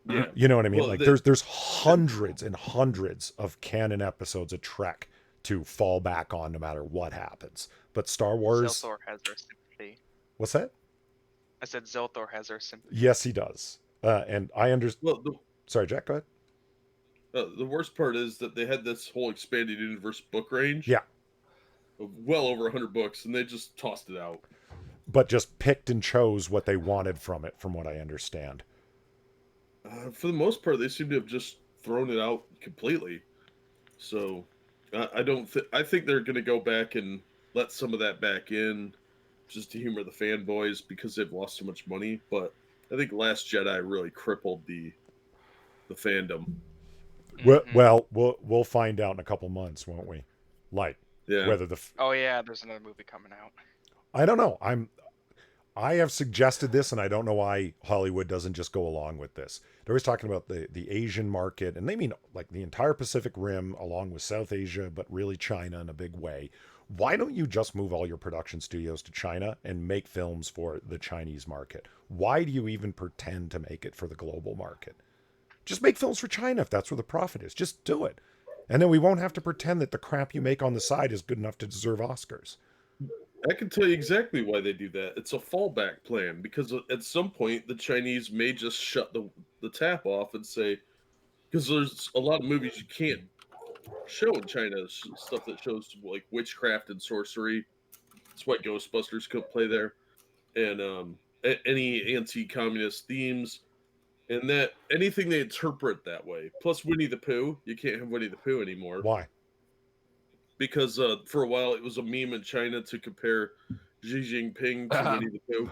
Yeah. You know what I mean? Well, there's hundreds and hundreds of canon episodes of Trek to fall back on no matter what happens. But Star Wars... Zilthor has our sympathy. What's that? I said Zilthor has our sympathy. Yes, he does. And I understand... Sorry, Jack, go ahead. The worst part is that they had this whole expanded universe book range. Yeah. Of well over 100 books, and they just tossed it out. But just picked and chose what they wanted from it, from what I understand. For the most part, they seem to have just thrown it out completely. So, I think they're going to go back and let some of that back in, just to humor the fanboys because they've lost so much money. But I think Last Jedi really crippled the fandom. Well, we'll find out in a couple months, won't we? Whether the... Oh yeah, there's another movie coming out. I don't know. I have suggested this, and I don't know why Hollywood doesn't just go along with this. They're always talking about the Asian market, and they mean like the entire Pacific Rim, along with South Asia, but really China in a big way. Why don't you just move all your production studios to China and make films for the Chinese market? Why do you even pretend to make it for the global market? Just make films for China if that's where the profit is. Just do it. And then we won't have to pretend that the crap you make on the side is good enough to deserve Oscars. I can tell you exactly why they do that. It's a fallback plan because at some point the Chinese may just shut the tap off and say, because there's a lot of movies you can't show in China, stuff that shows like witchcraft and sorcery. That's why Ghostbusters could play there, and any anti-communist themes, and that anything they interpret that way. Plus Winnie the Pooh, you can't have Winnie the Pooh anymore. Why? Because for a while it was a meme in China to compare Xi Jinping to Winnie the Pooh.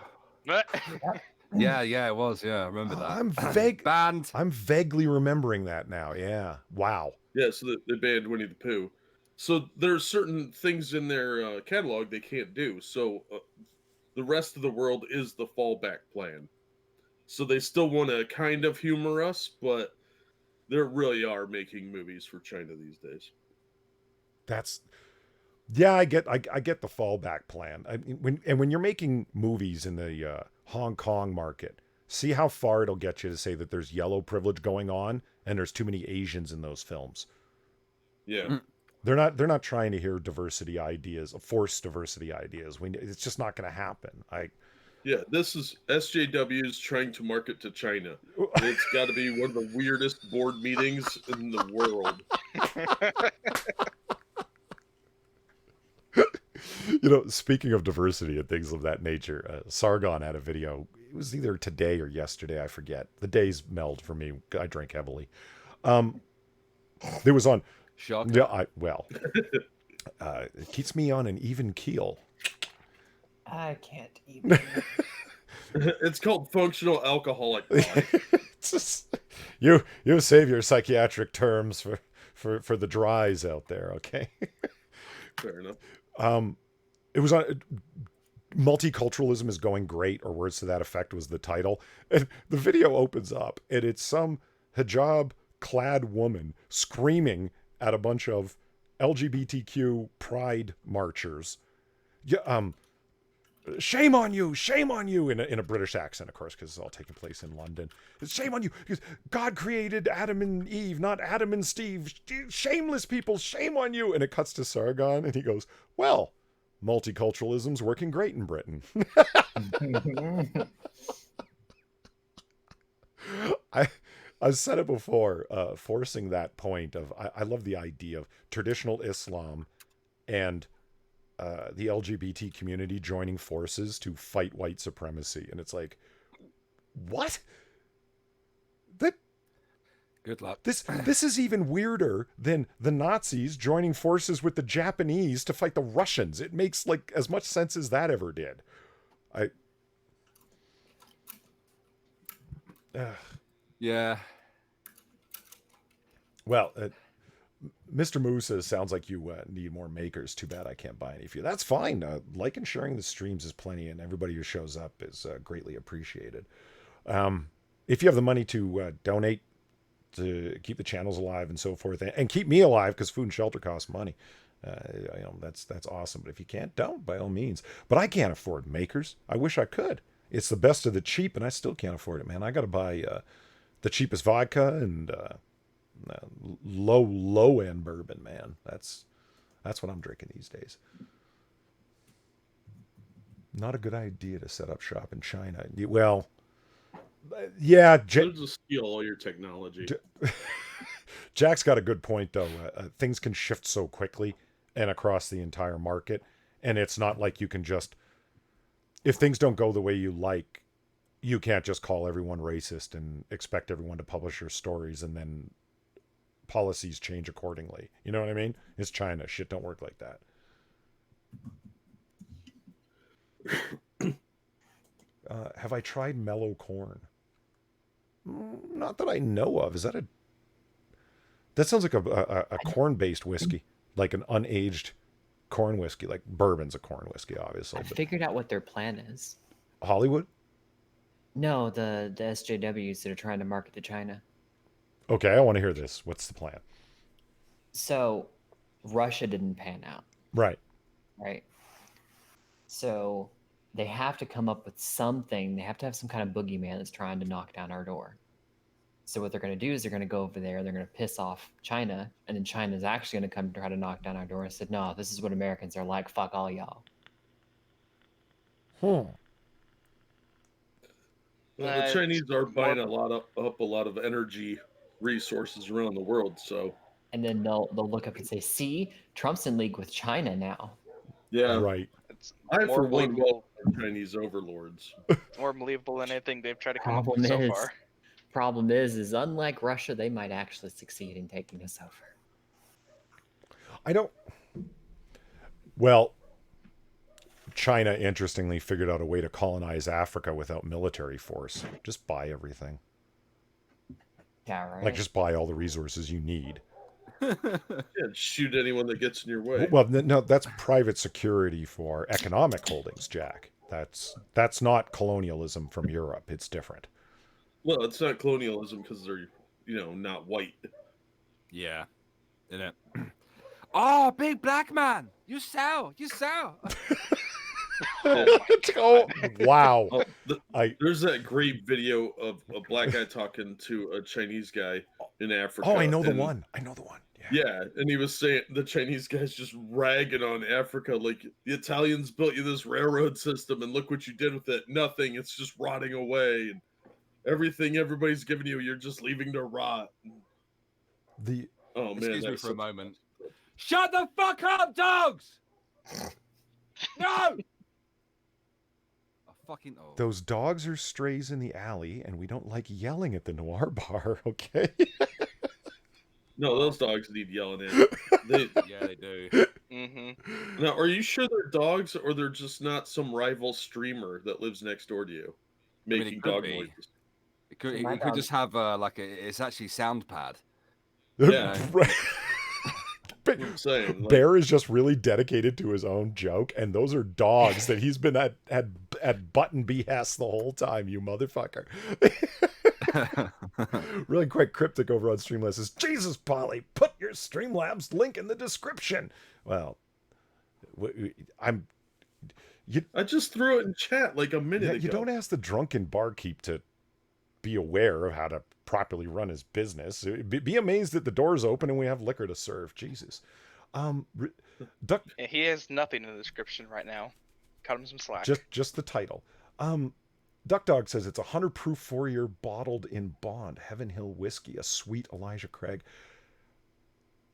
Yeah, it was. Yeah, I remember that. I'm vague. Banned. I'm vaguely remembering that now. Yeah. Wow. Yeah, so they banned Winnie the Pooh. So there's certain things in their catalog they can't do. So the rest of the world is the fallback plan. So they still want to kind of humor us, but they really are making movies for China these days. That's yeah. I get the fallback plan. I mean, when you're making movies in the Hong Kong market, see how far it'll get you to say that there's yellow privilege going on and there's too many Asians in those films. Yeah. They're not trying to hear diversity ideas, forced diversity ideas. It's just not going to happen. Yeah, this is SJW's trying to market to China. It's got to be one of the weirdest board meetings in the world. Speaking of diversity and things of that nature, Sargon had a video. It was either today or yesterday, I forget. The days meld for me. I drink heavily. It was on. Shock. Yeah, it keeps me on an even keel. I can't even. It's called functional alcoholic. It's just, you save your psychiatric terms for the dries out there, okay? Fair enough. It was on. Multiculturalism is going great, or words to that effect was the title. And the video opens up, and it's some hijab-clad woman screaming at a bunch of LGBTQ pride marchers. Yeah, shame on you, in a British accent, of course, because it's all taking place in London. It's shame on you, because God created Adam and Eve, not Adam and Steve. Shameless people, shame on you. And it cuts to Sargon, and he goes, well, multiculturalism's working great in Britain. I've said it before, forcing that point of, I love the idea of traditional Islam and the LGBT community joining forces to fight white supremacy. And it's like, what? Good luck. This is even weirder than the Nazis joining forces with the Japanese to fight the Russians. It makes like as much sense as that ever did. Yeah. Well, Mr. Musa, sounds like you need more makers. Too bad I can't buy any for you. That's fine. Like and sharing the streams is plenty, and everybody who shows up is greatly appreciated. If you have the money to donate to keep the channels alive and so forth, and keep me alive, because food and shelter costs money, that's awesome. But if you can't, don't, by all means. But I can't afford makers. I wish I could. It's the best of the cheap, and I still can't afford it, man. I got to buy the cheapest vodka and low end bourbon, man. That's what I'm drinking these days. Not a good idea to set up shop in China. Well, yeah, They'll just steal all your technology. Jack's got a good point, though. Things can shift so quickly and across the entire market, and it's not like you can just, if things don't go the way you like, you can't just call everyone racist and expect everyone to publish your stories and then policies change accordingly. You know what I mean? It's China. Shit don't work like that. Have I tried mellow corn? Not that I know of. Is that that sounds like a corn-based whiskey, like an unaged corn whiskey, like bourbon's a corn whiskey, obviously. I figured out what their plan is. Hollywood? No, the SJWs that are trying to market to China. Okay, I want to hear this. What's the plan? So, Russia didn't pan out. Right. Right. So, they have to come up with something. They have to have some kind of boogeyman that's trying to knock down our door. So what they're going to do is they're going to go over there, they're going to piss off China, and then China's actually going to come try to knock down our door and said, no, this is what Americans are like, fuck all y'all. Well, the Chinese are buying up a lot of energy resources around the world, so. And then they'll look up and say, see, Trump's in league with China now. Yeah. Right. It's I, more for one, believable, welcome Chinese overlords. more believable than anything they've tried to come up Problem with so is, far. problem is unlike Russia, they might actually succeed in taking us over. I don't. Well, China, interestingly, figured out a way to colonize Africa without military force. Just buy everything. Yeah, right. Like, just buy all the resources you need. Yeah, shoot anyone that gets in your way. Well, no, that's private security for economic holdings, Jack. That's not colonialism from Europe. It's different. Well, it's not colonialism because they're, not white. Yeah, isn't it? Oh, big black man, you sell. Oh, wow. There's that great video of a black guy talking to a Chinese guy in Africa. Oh, I know the one. Yeah, and he was saying the Chinese guy's just ragging on Africa, like the Italians built you this railroad system, and look what you did with it. Nothing. It's just rotting away, and everything everybody's giving you, you're just leaving to rot. Oh man, excuse me for a moment. Shut the fuck up, dogs! No. Those dogs are strays in the alley, and we don't like yelling at the Noir Bar, okay? No, those dogs need yelling at. Yeah, they do. Mm-hmm. Now, are you sure they're dogs, or they're just not some rival streamer that lives next door to you making dog noises? It could just have it's actually sound pad. Yeah. Bear is just really dedicated to his own joke, and those are dogs that he's been at button behest the whole time, you motherfucker. Really quite cryptic over on Streamlabs says, Jesus, Polly, put your Streamlabs link in the description. Well, I just threw it in chat like a minute ago. You don't ask the drunken barkeep to be aware of how to properly run his business. Be amazed that the door's open and we have liquor to serve. Jesus. Duck. Yeah, he has nothing in the description right now. Cut him some slack. Just the title. Duck Dog says it's 100 proof 4-year bottled in bond Heaven Hill whiskey, a sweet Elijah Craig.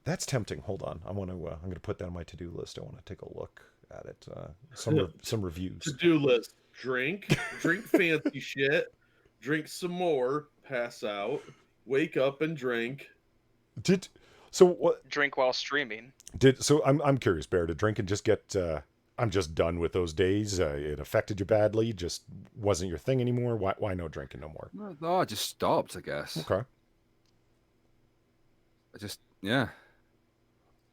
That's tempting. Hold on. I'm going to put that on my to-do list. I want to take a look at it. Some reviews. To-do list. Drink fancy shit. Drink some more, pass out, wake up and drink. Drink while streaming. I'm curious, Bear, did drinking just get I'm just done with those days? It affected you badly, just wasn't your thing anymore? Why no drinking no more? No, I just stopped, I guess. Okay.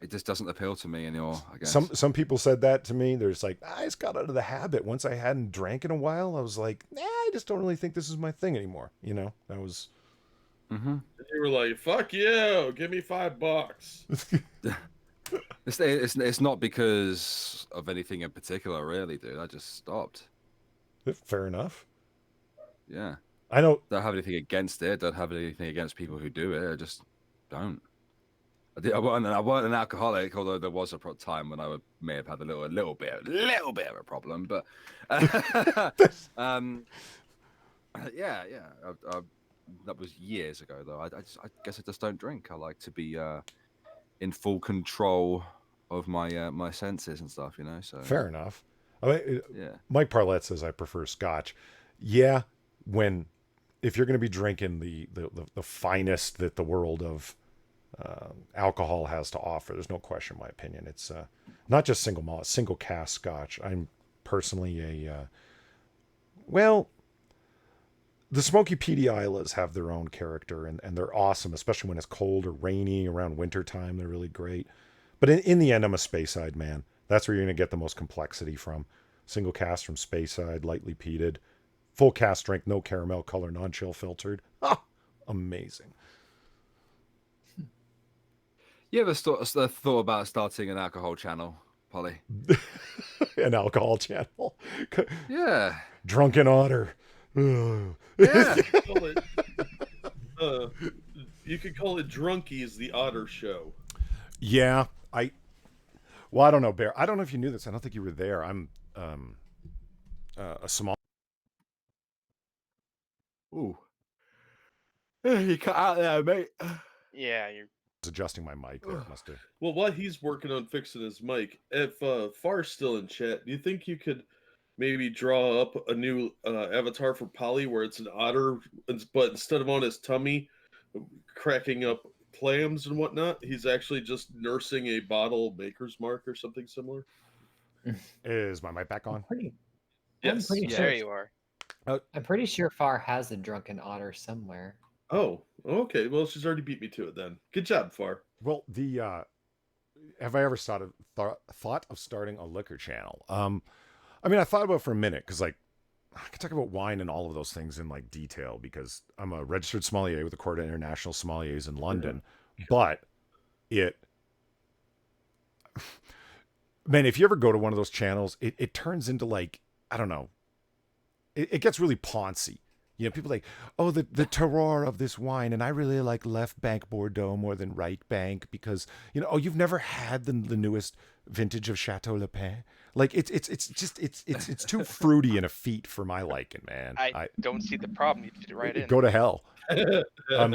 It just doesn't appeal to me anymore, I guess. Some people said that to me. There's like, I just got out of the habit. Once I hadn't drank in a while, I was like, I just don't really think this is my thing anymore. That was... Mm-hmm. And you were like, fuck you, give me $5. It's not because of anything in particular, really, dude. I just stopped. Fair enough. Yeah. I don't have anything against it. Don't have anything against people who do it. I just don't. I weren't an alcoholic, although there was a time when I may have had a little bit of a problem. But yeah. That was years ago, though. I guess I just don't drink. I like to be in full control of my senses and stuff, So fair enough. I mean, yeah. Mike Parlett says I prefer Scotch. Yeah, if you're going to be drinking the finest that the world of alcohol has to offer, there's no question. In my opinion, it's not just single malt, single cask Scotch. I'm personally the Smoky Peaty Islas have their own character, and they're awesome, especially when it's cold or rainy around winter time. They're really great. But in the end, I'm a Speyside man. That's where you're going to get the most complexity from. Single cask from Speyside, lightly peated, full cask strength, no caramel color, non-chill filtered. Oh, amazing. You ever thought about starting an alcohol channel, Polly? An alcohol channel? Yeah. Drunken Otter. Yeah. You could call it Drunkies, the Otter Show. Yeah, I don't know, Bear. I don't know if you knew this. I don't think you were there. I'm a small... Ooh. You cut out there, mate. Yeah, you're adjusting my mic there. Must have. Well, while he's working on fixing his mic, if Far's still in chat, do you think you could maybe draw up a new avatar for Polly where it's an otter, but instead of on his tummy cracking up clams and whatnot, he's actually just nursing a bottle of Maker's Mark or something similar? Is my mic back on? I'm Yes. pretty Yeah, sure. there you are. I'm pretty sure Far has a drunken otter somewhere. Oh, okay. Well, she's already beat me to it then. Good job, Far. Well, have I ever thought of starting a liquor channel? I mean, I thought about it for a minute because, like, I could talk about wine and all of those things in like detail because I'm a registered sommelier with the Court of International Sommeliers in London. But man, if you ever go to one of those channels, it turns into like, I don't know, it gets really poncy. You know, people like, oh, the terroir of this wine, and I really like left bank Bordeaux more than right bank because, you know, oh, you've never had the newest vintage of Chateau Le Pen. Like it's too fruity and effete for my liking, man. I don't see the problem. You fit it right in. Go to hell. I'm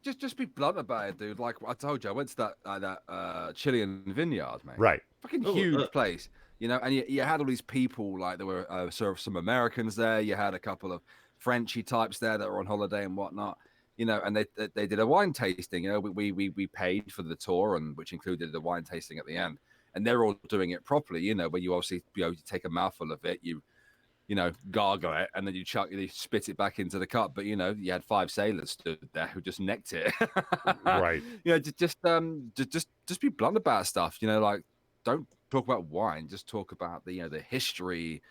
Just be blunt about it, dude. Like I told you, I went to that Chilean vineyard, mate. right. Fucking huge place, you know. And you had all these people, like there were sort of some Americans there. You had a couple of Frenchy types there that were on holiday and whatnot, you know. And they did a wine tasting. You know, we paid for the tour, and which included the wine tasting at the end. And they're all doing it properly, you know. Where you obviously, you know, you take a mouthful of it, you know, gargle it, and then you spit it back into the cup. But you know, you had 5 sailors stood there who just necked it. Right. You know, just be blunt about stuff. You know, like don't talk about wine. Just talk about the history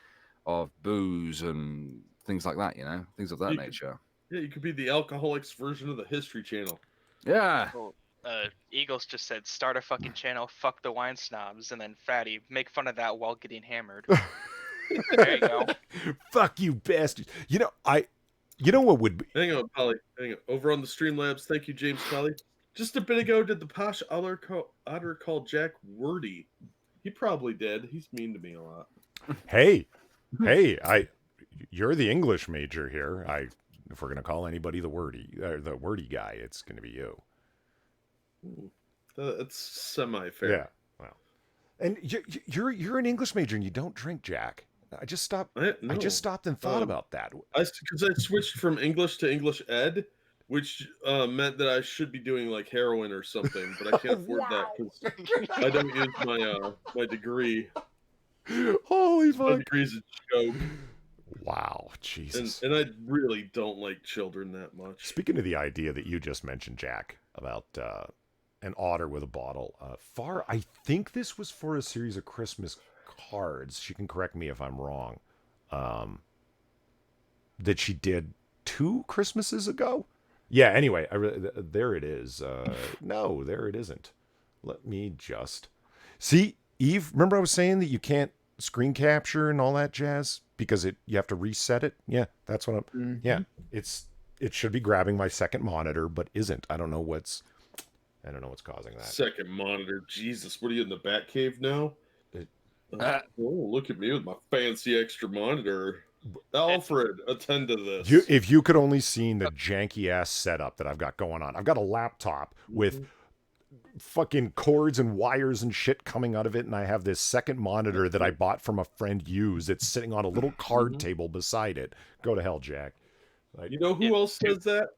of booze and things like that. You know, things of that nature. Yeah, you could be the alcoholics version of the History Channel. Yeah. Well, Eagles just said start a fucking channel, fuck the wine snobs, and then Fatty make fun of that while getting hammered. There you go. Fuck you, bastard. You know what would be. Hang on, Polly. Hang on. Over on the Streamlabs, thank you, James Polly. Just a bit ago, did the posh otter call Jack wordy? He probably did. He's mean to me a lot. Hey, you're the English major here. If we're gonna call anybody the wordy guy, it's gonna be you. That's semi-fair. Yeah. Well, and you're an English major and you don't drink, Jack. I just stopped and thought about that. Because I switched from English to English Ed, which meant that I should be doing like heroin or something, but I can't afford that because I don't use my degree. Holy fuck! My degree's a joke. Wow, Jesus. And I really don't like children that much. Speaking of the idea that you just mentioned, Jack, about an otter with a bottle, Far, I think this was for a series of Christmas cards. She can correct me if I'm wrong. That she did 2 Christmases ago. Yeah. Anyway, there it is. No, there it isn't. Let me just see. Eve, remember I was saying that you can't screen capture and all that jazz because you have to reset it. Yeah, that's what I'm. Mm-hmm. Yeah, it should be grabbing my second monitor, but isn't. I don't know what's causing that. Second monitor. Jesus, what are you in the Batcave now? Oh, look at me with my fancy extra monitor. Alfred, attend to this. If you could only seen the janky ass setup that I've got going on. I've got a laptop with fucking cords and wires and shit coming out of it, and I have this second monitor that I bought from a friend used. It's sitting on a little card table beside it. Go to hell, Jack. Like, you know who else does that?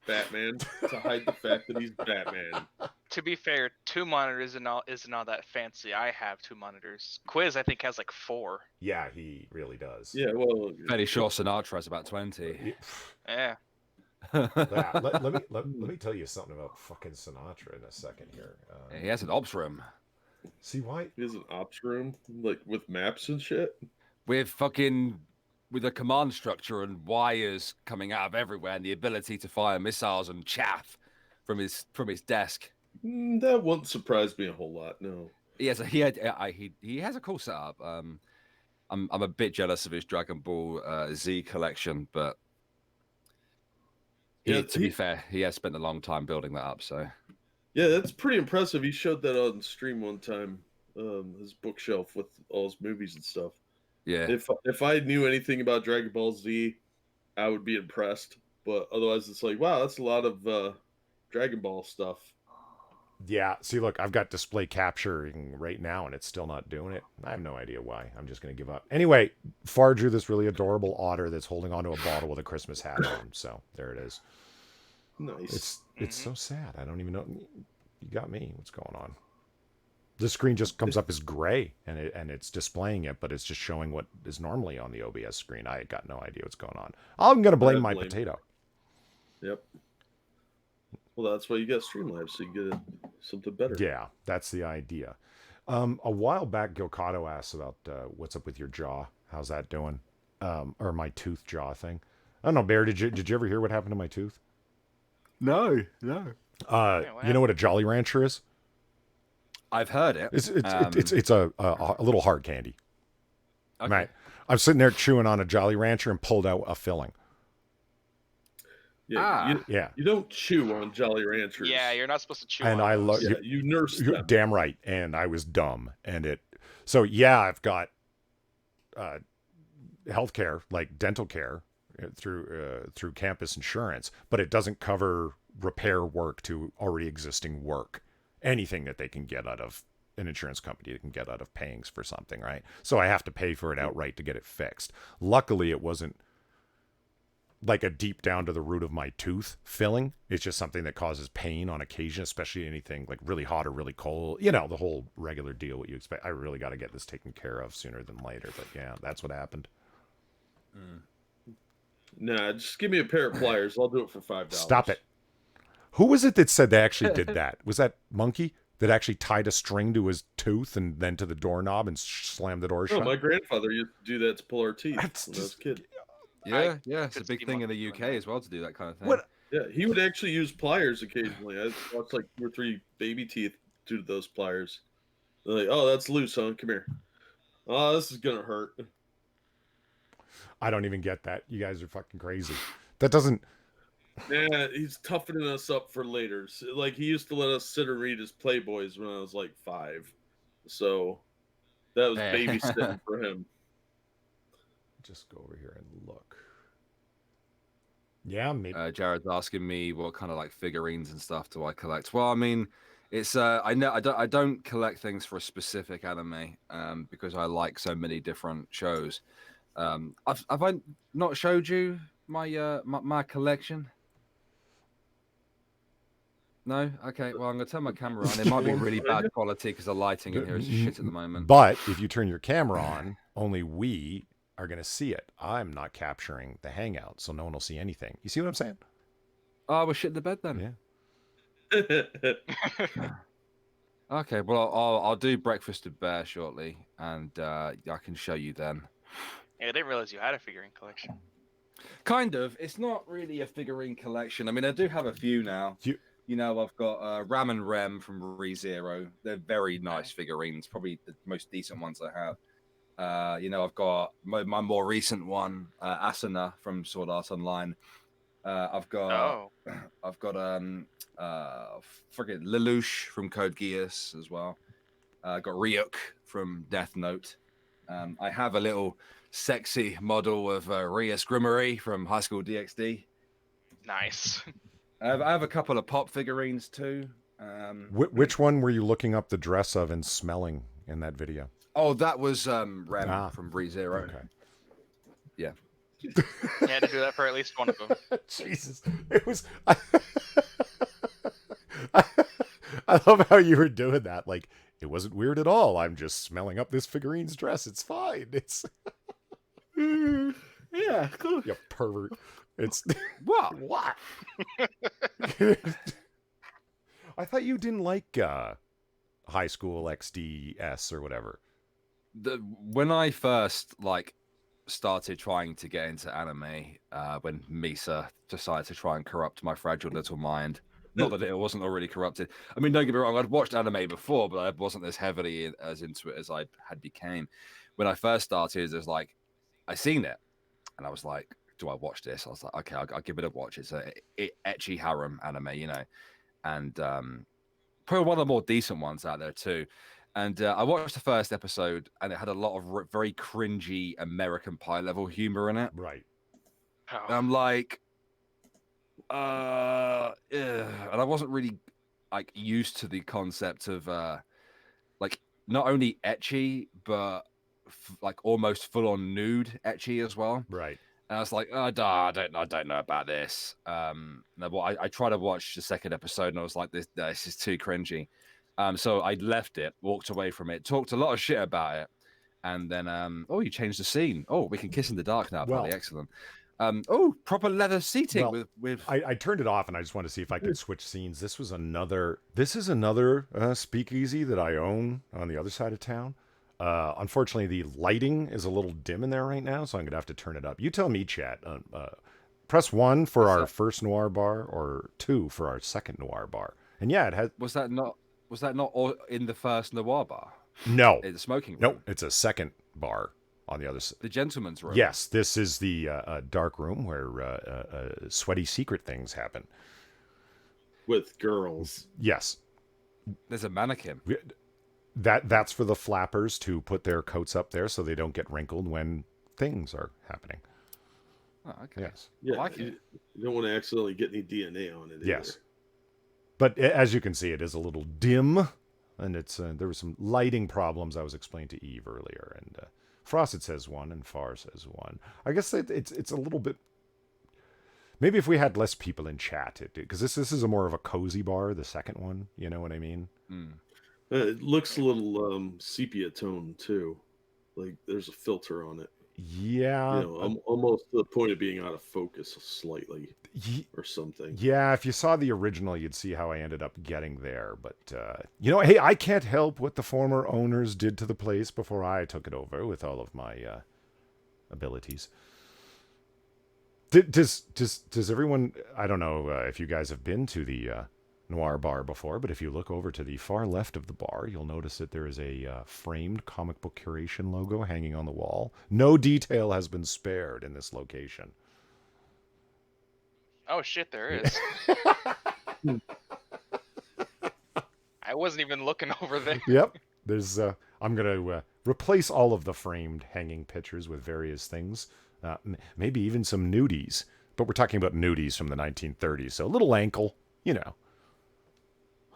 Batman, to hide the fact that he's Batman. To be fair, 2 monitors isn't all that fancy. I have 2 monitors. Quiz, I think, has like 4. Yeah, he really does. Yeah, well, Fairly sure Sinatra has about 20. Yeah. Let me tell you something about fucking Sinatra in a second here. He has an ops room. See why? He has an ops room, like with maps and shit. With a command structure and wires coming out of everywhere, and the ability to fire missiles and chaff from his desk. That wouldn't surprise me a whole lot. No. He has a cool setup. I'm a bit jealous of his Dragon Ball Z collection, but to be fair, he has spent a long time building that up. So yeah, that's pretty impressive. He showed that on stream one time. His bookshelf with all his movies and stuff. Yeah. If I knew anything about Dragon Ball Z, I would be impressed. but otherwise it's like, wow, that's a lot of Dragon Ball stuff. Yeah, see, look, I've got display capturing right now, and it's still not doing it. I have no idea why. I'm just going to give up. Anyway, Far drew this really adorable otter that's holding onto a bottle with a Christmas hat on. So there it is. Nice. It's so sad. I don't even know. You got me. What's going on? The screen just comes up as gray, and it's displaying it, but it's just showing what is normally on the OBS screen. I got no idea what's going on. I'm going to blame my potato. Yep. Well, that's why you got Streamlabs, so you get something better. Yeah, that's the idea. A while back, Gilcado asked about what's up with your jaw. How's that doing? Or my tooth jaw thing. I don't know, Bear. Did you ever hear what happened to my tooth? No. You know what a Jolly Rancher is? I've heard it. It's a little hard candy. Okay. Right. I'm sitting there chewing on a Jolly Rancher and pulled out a filling. Yeah, yeah. You don't chew on Jolly Ranchers. Yeah, you're not supposed to chew. And on I those. love you nurse them. Damn right. And I was dumb. And so yeah, I've got healthcare, like dental care through campus insurance, but it doesn't cover repair work to already existing work. Anything that they can get out of an insurance company, they can get out of paying for something, right? So I have to pay for it outright to get it fixed. Luckily, it wasn't like a deep down to the root of my tooth filling. It's just something that causes pain on occasion, especially anything like really hot or really cold. You know, the whole regular deal, what you expect. I really got to get this taken care of sooner than later. But yeah, that's what happened. Nah, just give me a pair of pliers. I'll do it for $5. Stop it. Who was it that said they actually did that? Was that Monkey that actually tied a string to his tooth and then to the doorknob and slammed the door shut? Oh, my grandfather used to do that to pull our teeth when I was a kid. Yeah, it's a big thing in the UK as well to do that kind of thing. What? Yeah, he would actually use pliers occasionally. I lost like 2 or 3 baby teeth due to those pliers. They're like, oh, that's loose, huh? Come here. Oh, this is gonna hurt. I don't even get that. You guys are fucking crazy. That doesn't. Yeah, he's toughening us up for later. So, like, he used to let us sit and read his Playboys when I was like 5. So that was babysitting for him. Just go over here and look. Yeah, maybe. Jared's asking me what kind of like figurines and stuff do I collect. Well, I mean, it's I don't collect things for a specific anime because I like so many different shows. Have I not showed you my collection? No? Okay, well, I'm going to turn my camera on. It might be really bad quality because the lighting in here is shit at the moment. But if you turn your camera on, only we are going to see it. I'm not capturing the Hangout, so no one will see anything. You see what I'm saying? Oh, we're shit in the bed then. Yeah. Okay, well, I'll do Breakfast with Bear shortly, and I can show you then. Yeah, I didn't realize you had a figurine collection. Kind of. It's not really a figurine collection. I mean, I do have a few now. You know, I've got Ram and Rem from ReZero. They're very nice figurines, probably the most decent ones I have. You know, I've got my more recent one, Asuna from Sword Art Online. I've got friggin' Lelouch from Code Geass as well. Got Ryuk from Death Note. I have a little sexy model of Rias Grimmery from High School DxD. Nice. I have a couple of pop figurines too. Which one were you looking up the dress of and smelling in that video? Oh, that was Rem from ReZero. Okay. Yeah. You had to do that for at least one of them. Jesus. It was... I love how you were doing that. Like, it wasn't weird at all. I'm just smelling up this figurine's dress. It's fine. It's... Yeah, cool. You pervert. It's... What? What? I thought you didn't like High School XDS or whatever. When I first started trying to get into anime, when Misa decided to try and corrupt my fragile little mind. Not that it wasn't already corrupted. I mean, don't get me wrong, I'd watched anime before, but I wasn't as heavily as into it as I had became. When I first started, it was like, I seen it, and I was like, do I watch this? I was like, okay, I'll give it a watch. It's a ecchi harem anime, you know, and probably one of the more decent ones out there too. And I watched the first episode, and it had a lot of very cringy American Pie level humor in it. Right. Oh. And I'm like, And I wasn't really like used to the concept of like not only etchy but like almost full on nude etchy as well. Right. And I was like, oh, I don't know about this. No, I tried to watch the second episode and I was like, this is too cringy. So I left it, walked away from it, talked a lot of shit about it, and then oh, you changed the scene. Oh, we can kiss in the dark now, Well- Polly. Excellent. Oh, proper leather seating Well, with. I turned it off and I just wanted to see if I could switch scenes. This is another speakeasy that I own on the other side of town. Unfortunately, the lighting is a little dim in there right now, so I'm gonna have to turn it up. You tell me, chat. Press 1 for What's our that? first Noir Bar, or 2 for our second Noir Bar. And yeah, it has Was that not all in the first Noir Bar? no, In the smoking room? no. It's a second bar on the other side. The gentleman's room. Yes, this is the dark room where sweaty secret things happen. With girls. Yes, There's a mannequin. that's for the flappers to put their coats up there so they don't get wrinkled when things are happening. Oh, okay. Yes. Yeah, I like it. You don't want to accidentally get any DNA on it. Yes. Either. But as you can see, it is a little dim, and it's there were some lighting problems I was explaining to Eve earlier, and Frosted says 1 and Far says 1. I guess it's a little bit. Maybe if we had less people in chat, because this is a more of a cozy bar, the second one. You know what I mean? Mm. It looks a little sepia tone too. Like there's a filter on it. Yeah. Almost to the point of being out of focus slightly or something. Yeah, if you saw the original, you'd see how I ended up getting there. But, hey, I can't help what the former owners did to the place before I took it over with all of my abilities. Does everyone, I don't know if you guys have been to the Noir Bar before, but if you look over to the far left of the bar, you'll notice that there is a framed comic book curation logo hanging on the wall. No detail has been spared in this location. Oh shit, there is. I wasn't even looking over there. Yep. There's. I'm gonna replace all of the framed hanging pictures with various things. Maybe even some nudies. But we're talking about nudies from the 1930s, so a little ankle, you know.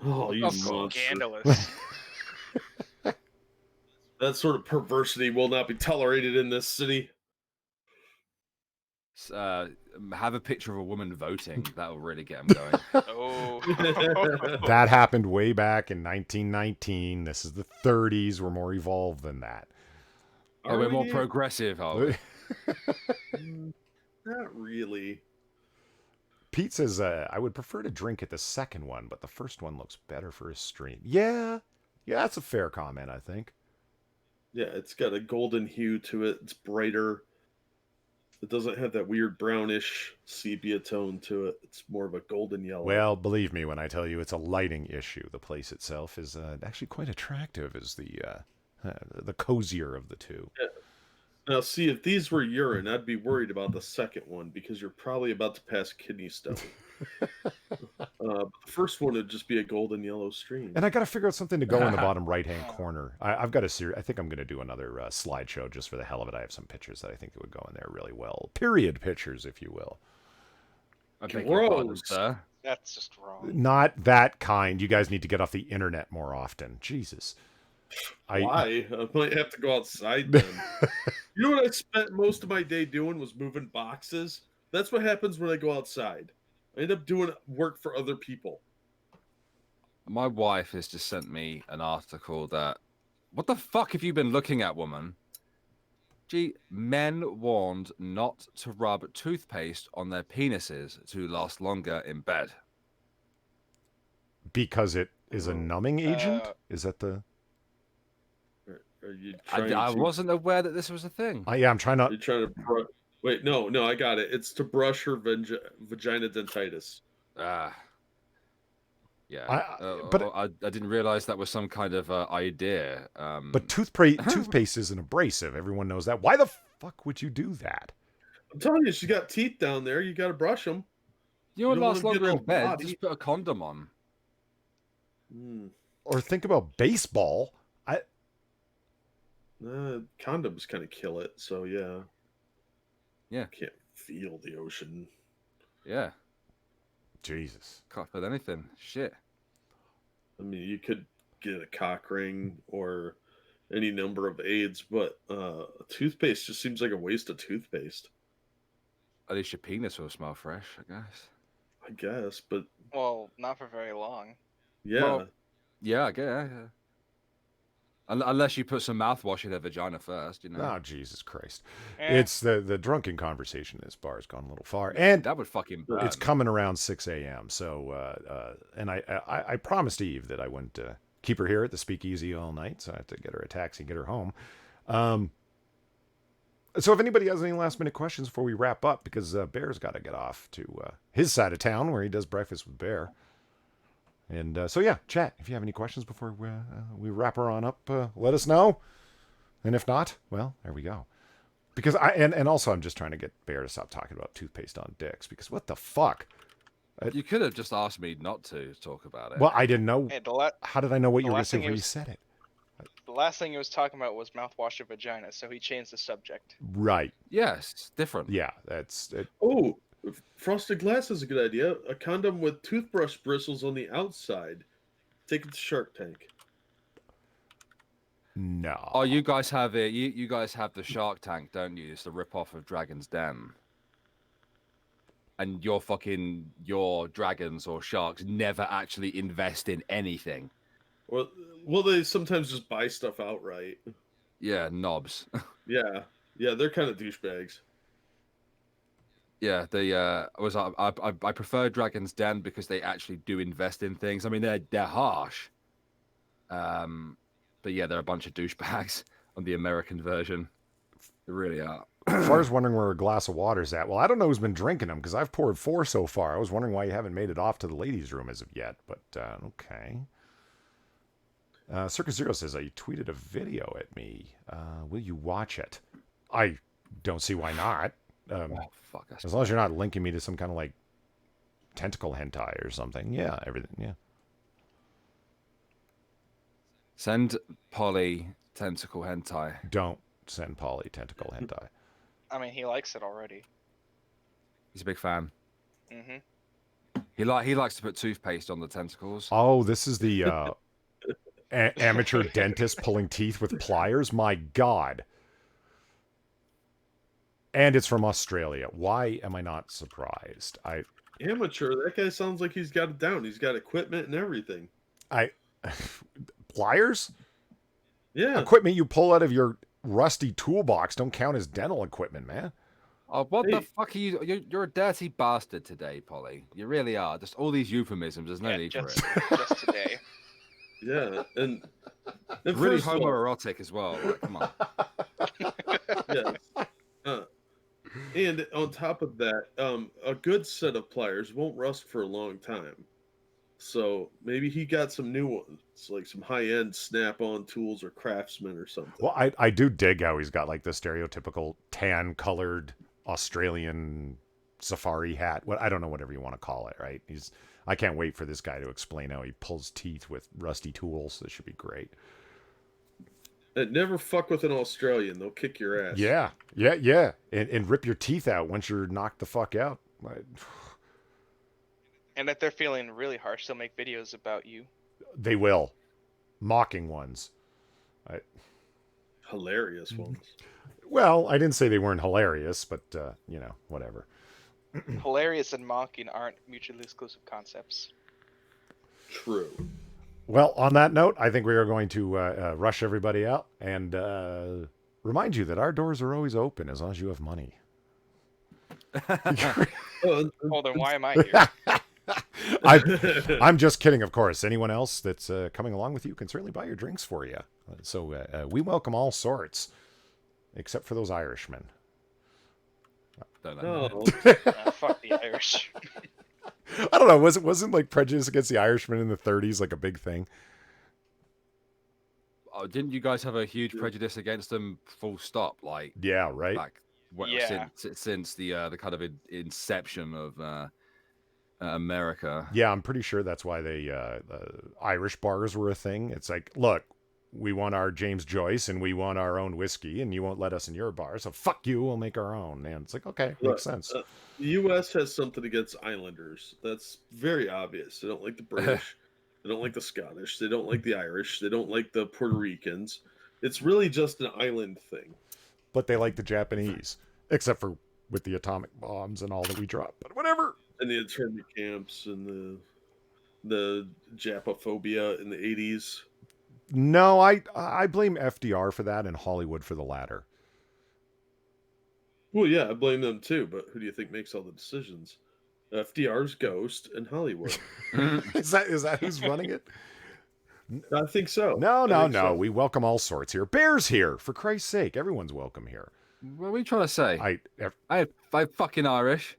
Oh, you Of course. monster. Scandalous. That sort of perversity will not be tolerated in this city. Have a picture of a woman voting. That'll really get them going. Oh. That happened way back in 1919. This is the 30s. We're more evolved than that. Oh, we're more we? progressive, are we? Not really. Pete says, I would prefer to drink at the second one, but the first one looks better for his stream. Yeah, that's a fair comment, I think. Yeah, it's got a golden hue to it. It's brighter. It doesn't have that weird brownish sepia tone to it. It's more of a golden yellow. Well, believe me when I tell you it's a lighting issue. The place itself is actually quite attractive as the cozier of the two. Yeah. Now, see, if these were urine, I'd be worried about the second one because you're probably about to pass kidney stone. The first one would just be a golden yellow stream. And I got to figure out something to go in the bottom right-hand corner. I've got a series. I think I'm going to do another slideshow just for the hell of it. I have some pictures that I think that would go in there really well. Period pictures, if you will. I beg your pardon, Gross. sir. That's just wrong. Not that kind. You guys need to get off the internet more often. Jesus. Why? I might have to go outside then. You know what I spent most of my day doing was moving boxes? That's what happens when I go outside. I end up doing work for other people. My wife has just sent me an article that, what the fuck have you been looking at, woman? Gee, men warned not to rub toothpaste on their penises to last longer in bed. Because it is a numbing agent? Is that the... Are you trying I to... wasn't aware that this was a thing. I'm trying You're to... trying to... Wait, no, I got it. It's to brush her vagina dentitis. Yeah. But I didn't realize that was some kind of idea. But toothpaste is an abrasive. Everyone knows that. Why the fuck would you do that? I'm telling you, she's got teeth down there. You got to brush them. You know what don't lasts wanna get longer in all bed? naughty. Just put a condom on. Or think about baseball. Condoms kind of kill it, so yeah. Yeah. Can't feel the ocean. Yeah. Jesus. Can't fit anything. Shit. I mean, you could get a cock ring or any number of aids, but toothpaste just seems like a waste of toothpaste. At least your penis will smell fresh, I guess. I guess, but Well, not for very long. yeah. Well, yeah, I guess. Yeah. Unless you put some mouthwash in their vagina first, you know. Oh, Jesus Christ. Eh, It's the drunken conversation in this bar has gone a little far. And That would fucking burn. it's coming around 6 a.m. So, and I promised Eve that I wouldn't keep her here at the speakeasy all night. So I have to get her a taxi and get her home. So if anybody has any last minute questions before we wrap up, because Bear's got to get off to his side of town where he does breakfast with Bear. And so, yeah, chat. If you have any questions before we wrap her on up, let us know. And if not, well, there we go. Because and also I'm just trying to get Bear to stop talking about toothpaste on dicks. Because what the fuck? You could have just asked me not to talk about it. Well, I didn't know. hey, How did I know what the you were going to last say thing before it you was- said it? the last thing he was talking about was mouthwash or vagina, so he changed the subject. Right. Yes, it's different. Yeah, that's it. Oh, frosted glass is a good idea. A condom with toothbrush bristles on the outside. Take it to Shark Tank. No. Oh, you guys have it. You guys have the Shark Tank, don't you? It's the rip-off of Dragon's Den. And your dragons or sharks never actually invest in anything. Well, they sometimes just buy stuff outright. Yeah, knobs. Yeah, they're kind of douchebags. Yeah, I prefer Dragon's Den because they actually do invest in things. I mean, they're harsh. But yeah, they're a bunch of douchebags on the American version. They really are. As far as wondering where a glass of water's at, well, I don't know who's been drinking them because I've poured 4 so far. I was wondering why you haven't made it off to the ladies' room as of yet, but okay. Circus Zero says, you tweeted a video at me. Will you watch it? I don't see why not. Oh, fuck. As long as you're not linking me to some kind of like tentacle hentai or something. Yeah, everything. Yeah. Send Polly tentacle hentai. Don't send Polly tentacle hentai. I mean, he likes it already. He's a big fan. Mm-hmm. He likes to put toothpaste on the tentacles. Oh, this is the amateur dentist pulling teeth with pliers. My God. And it's from Australia. Why am I not surprised? Amateur. That guy sounds like he's got it down. He's got equipment and everything. Pliers? Yeah. Equipment you pull out of your rusty toolbox don't count as dental equipment, man. Oh, what the Hey. fuck are you? You're a dirty bastard today, Polly. You really are. Just all these euphemisms. There's no Yeah, need just, for it. just today. Yeah, and Really first of all, homoerotic as well. Like, come on. yes. And on top of that, a good set of pliers won't rust for a long time. So maybe he got some new ones, like some high-end Snap-on tools or Craftsman or something. Well, I do dig how he's got like the stereotypical tan-colored Australian safari hat. What I don't know, whatever you want to call it, right? I can't wait for this guy to explain how he pulls teeth with rusty tools. This should be great. And never fuck with an Australian; they'll kick your ass. Yeah, and rip your teeth out once you're knocked the fuck out. And if they're feeling really harsh, they'll make videos about you. They will, mocking ones. Hilarious ones. Well, I didn't say they weren't hilarious, but whatever. Hilarious and mocking aren't mutually exclusive concepts. True. Well, on that note, I think we are going to rush everybody out and remind you that our doors are always open as long as you have money. Well, then why am I here? I'm just kidding, of course. Anyone else that's coming along with you can certainly buy your drinks for you. So we welcome all sorts, except for those Irishmen. Don't know. No. Fuck the Irish. I don't know. Wasn't like prejudice against the Irishmen in the 30s like a big thing? Oh, didn't you guys have a huge prejudice against them? Full stop. Like, Yeah, right. back Yeah. since the kind of inception of America. Yeah, I'm pretty sure that's why they Irish bars were a thing. It's like, look, we want our James Joyce and we want our own whiskey, and you won't let us in your bar, so fuck you, we'll make our own. And it's like, okay, makes sense. The U.S. has something against islanders. That's very obvious. They don't like the British. They don't like the Scottish. They don't like the Irish. They don't like the Puerto Ricans. It's really just an island thing. But they like the Japanese, except for with the atomic bombs and all that we drop. But whatever. And the internment camps and the Japophobia in the 80s. No, I blame FDR for that and Hollywood for the latter. Well, yeah, I blame them too, but who do you think makes all the decisions? FDR's ghost and Hollywood. Is that who's running it? I think so. No. We welcome all sorts here. Bear's here, for Christ's sake. Everyone's welcome here. What are we trying to say? I'm fucking Irish.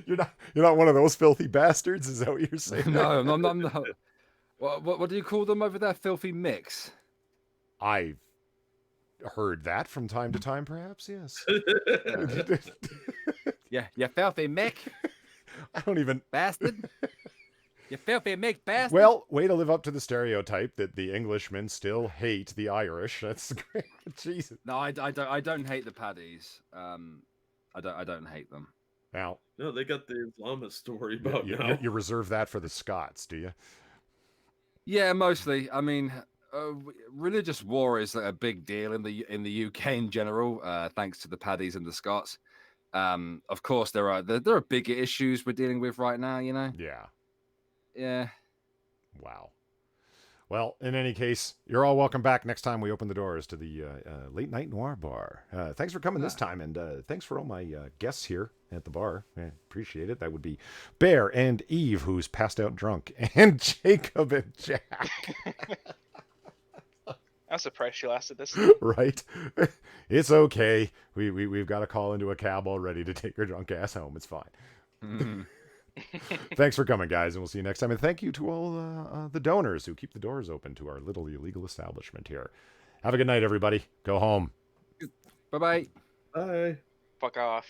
You're not one of those filthy bastards. Is that what you're saying? No, I'm not. What do you call them over there? Filthy mix. I've heard that from time to time, perhaps. Yes. Yeah, you filthy Mick. I don't even bastard. You filthy Mick bastard. Well, way to live up to the stereotype that the Englishmen still hate the Irish. That's great. Jesus. No, I don't hate the Paddies. I don't hate them. Now, no, they got the Islamist story about you reserve that for the Scots, do you? Yeah, mostly. I mean, religious war is a big deal in the UK in general, thanks to the Paddies and the Scots. Of course, there are bigger issues we're dealing with right now. You know. Yeah. Yeah. Wow. Well, in any case, you're all welcome back next time we open the doors to the Late Night Noir Bar. Thanks for coming this time, and thanks for all my guests here at the bar. I appreciate it. That would be Bear and Eve, who's passed out drunk, and Jacob and Jack. I'm surprised she lasted this. Right? It's okay. We've got a call into a cab already to take her drunk ass home. It's fine. Mm-hmm. Thanks for coming, guys, and we'll see you next time. And thank you to all the donors who keep the doors open to our little illegal establishment here. Have a good night, everybody. Go home. Bye-bye. Bye. Fuck off.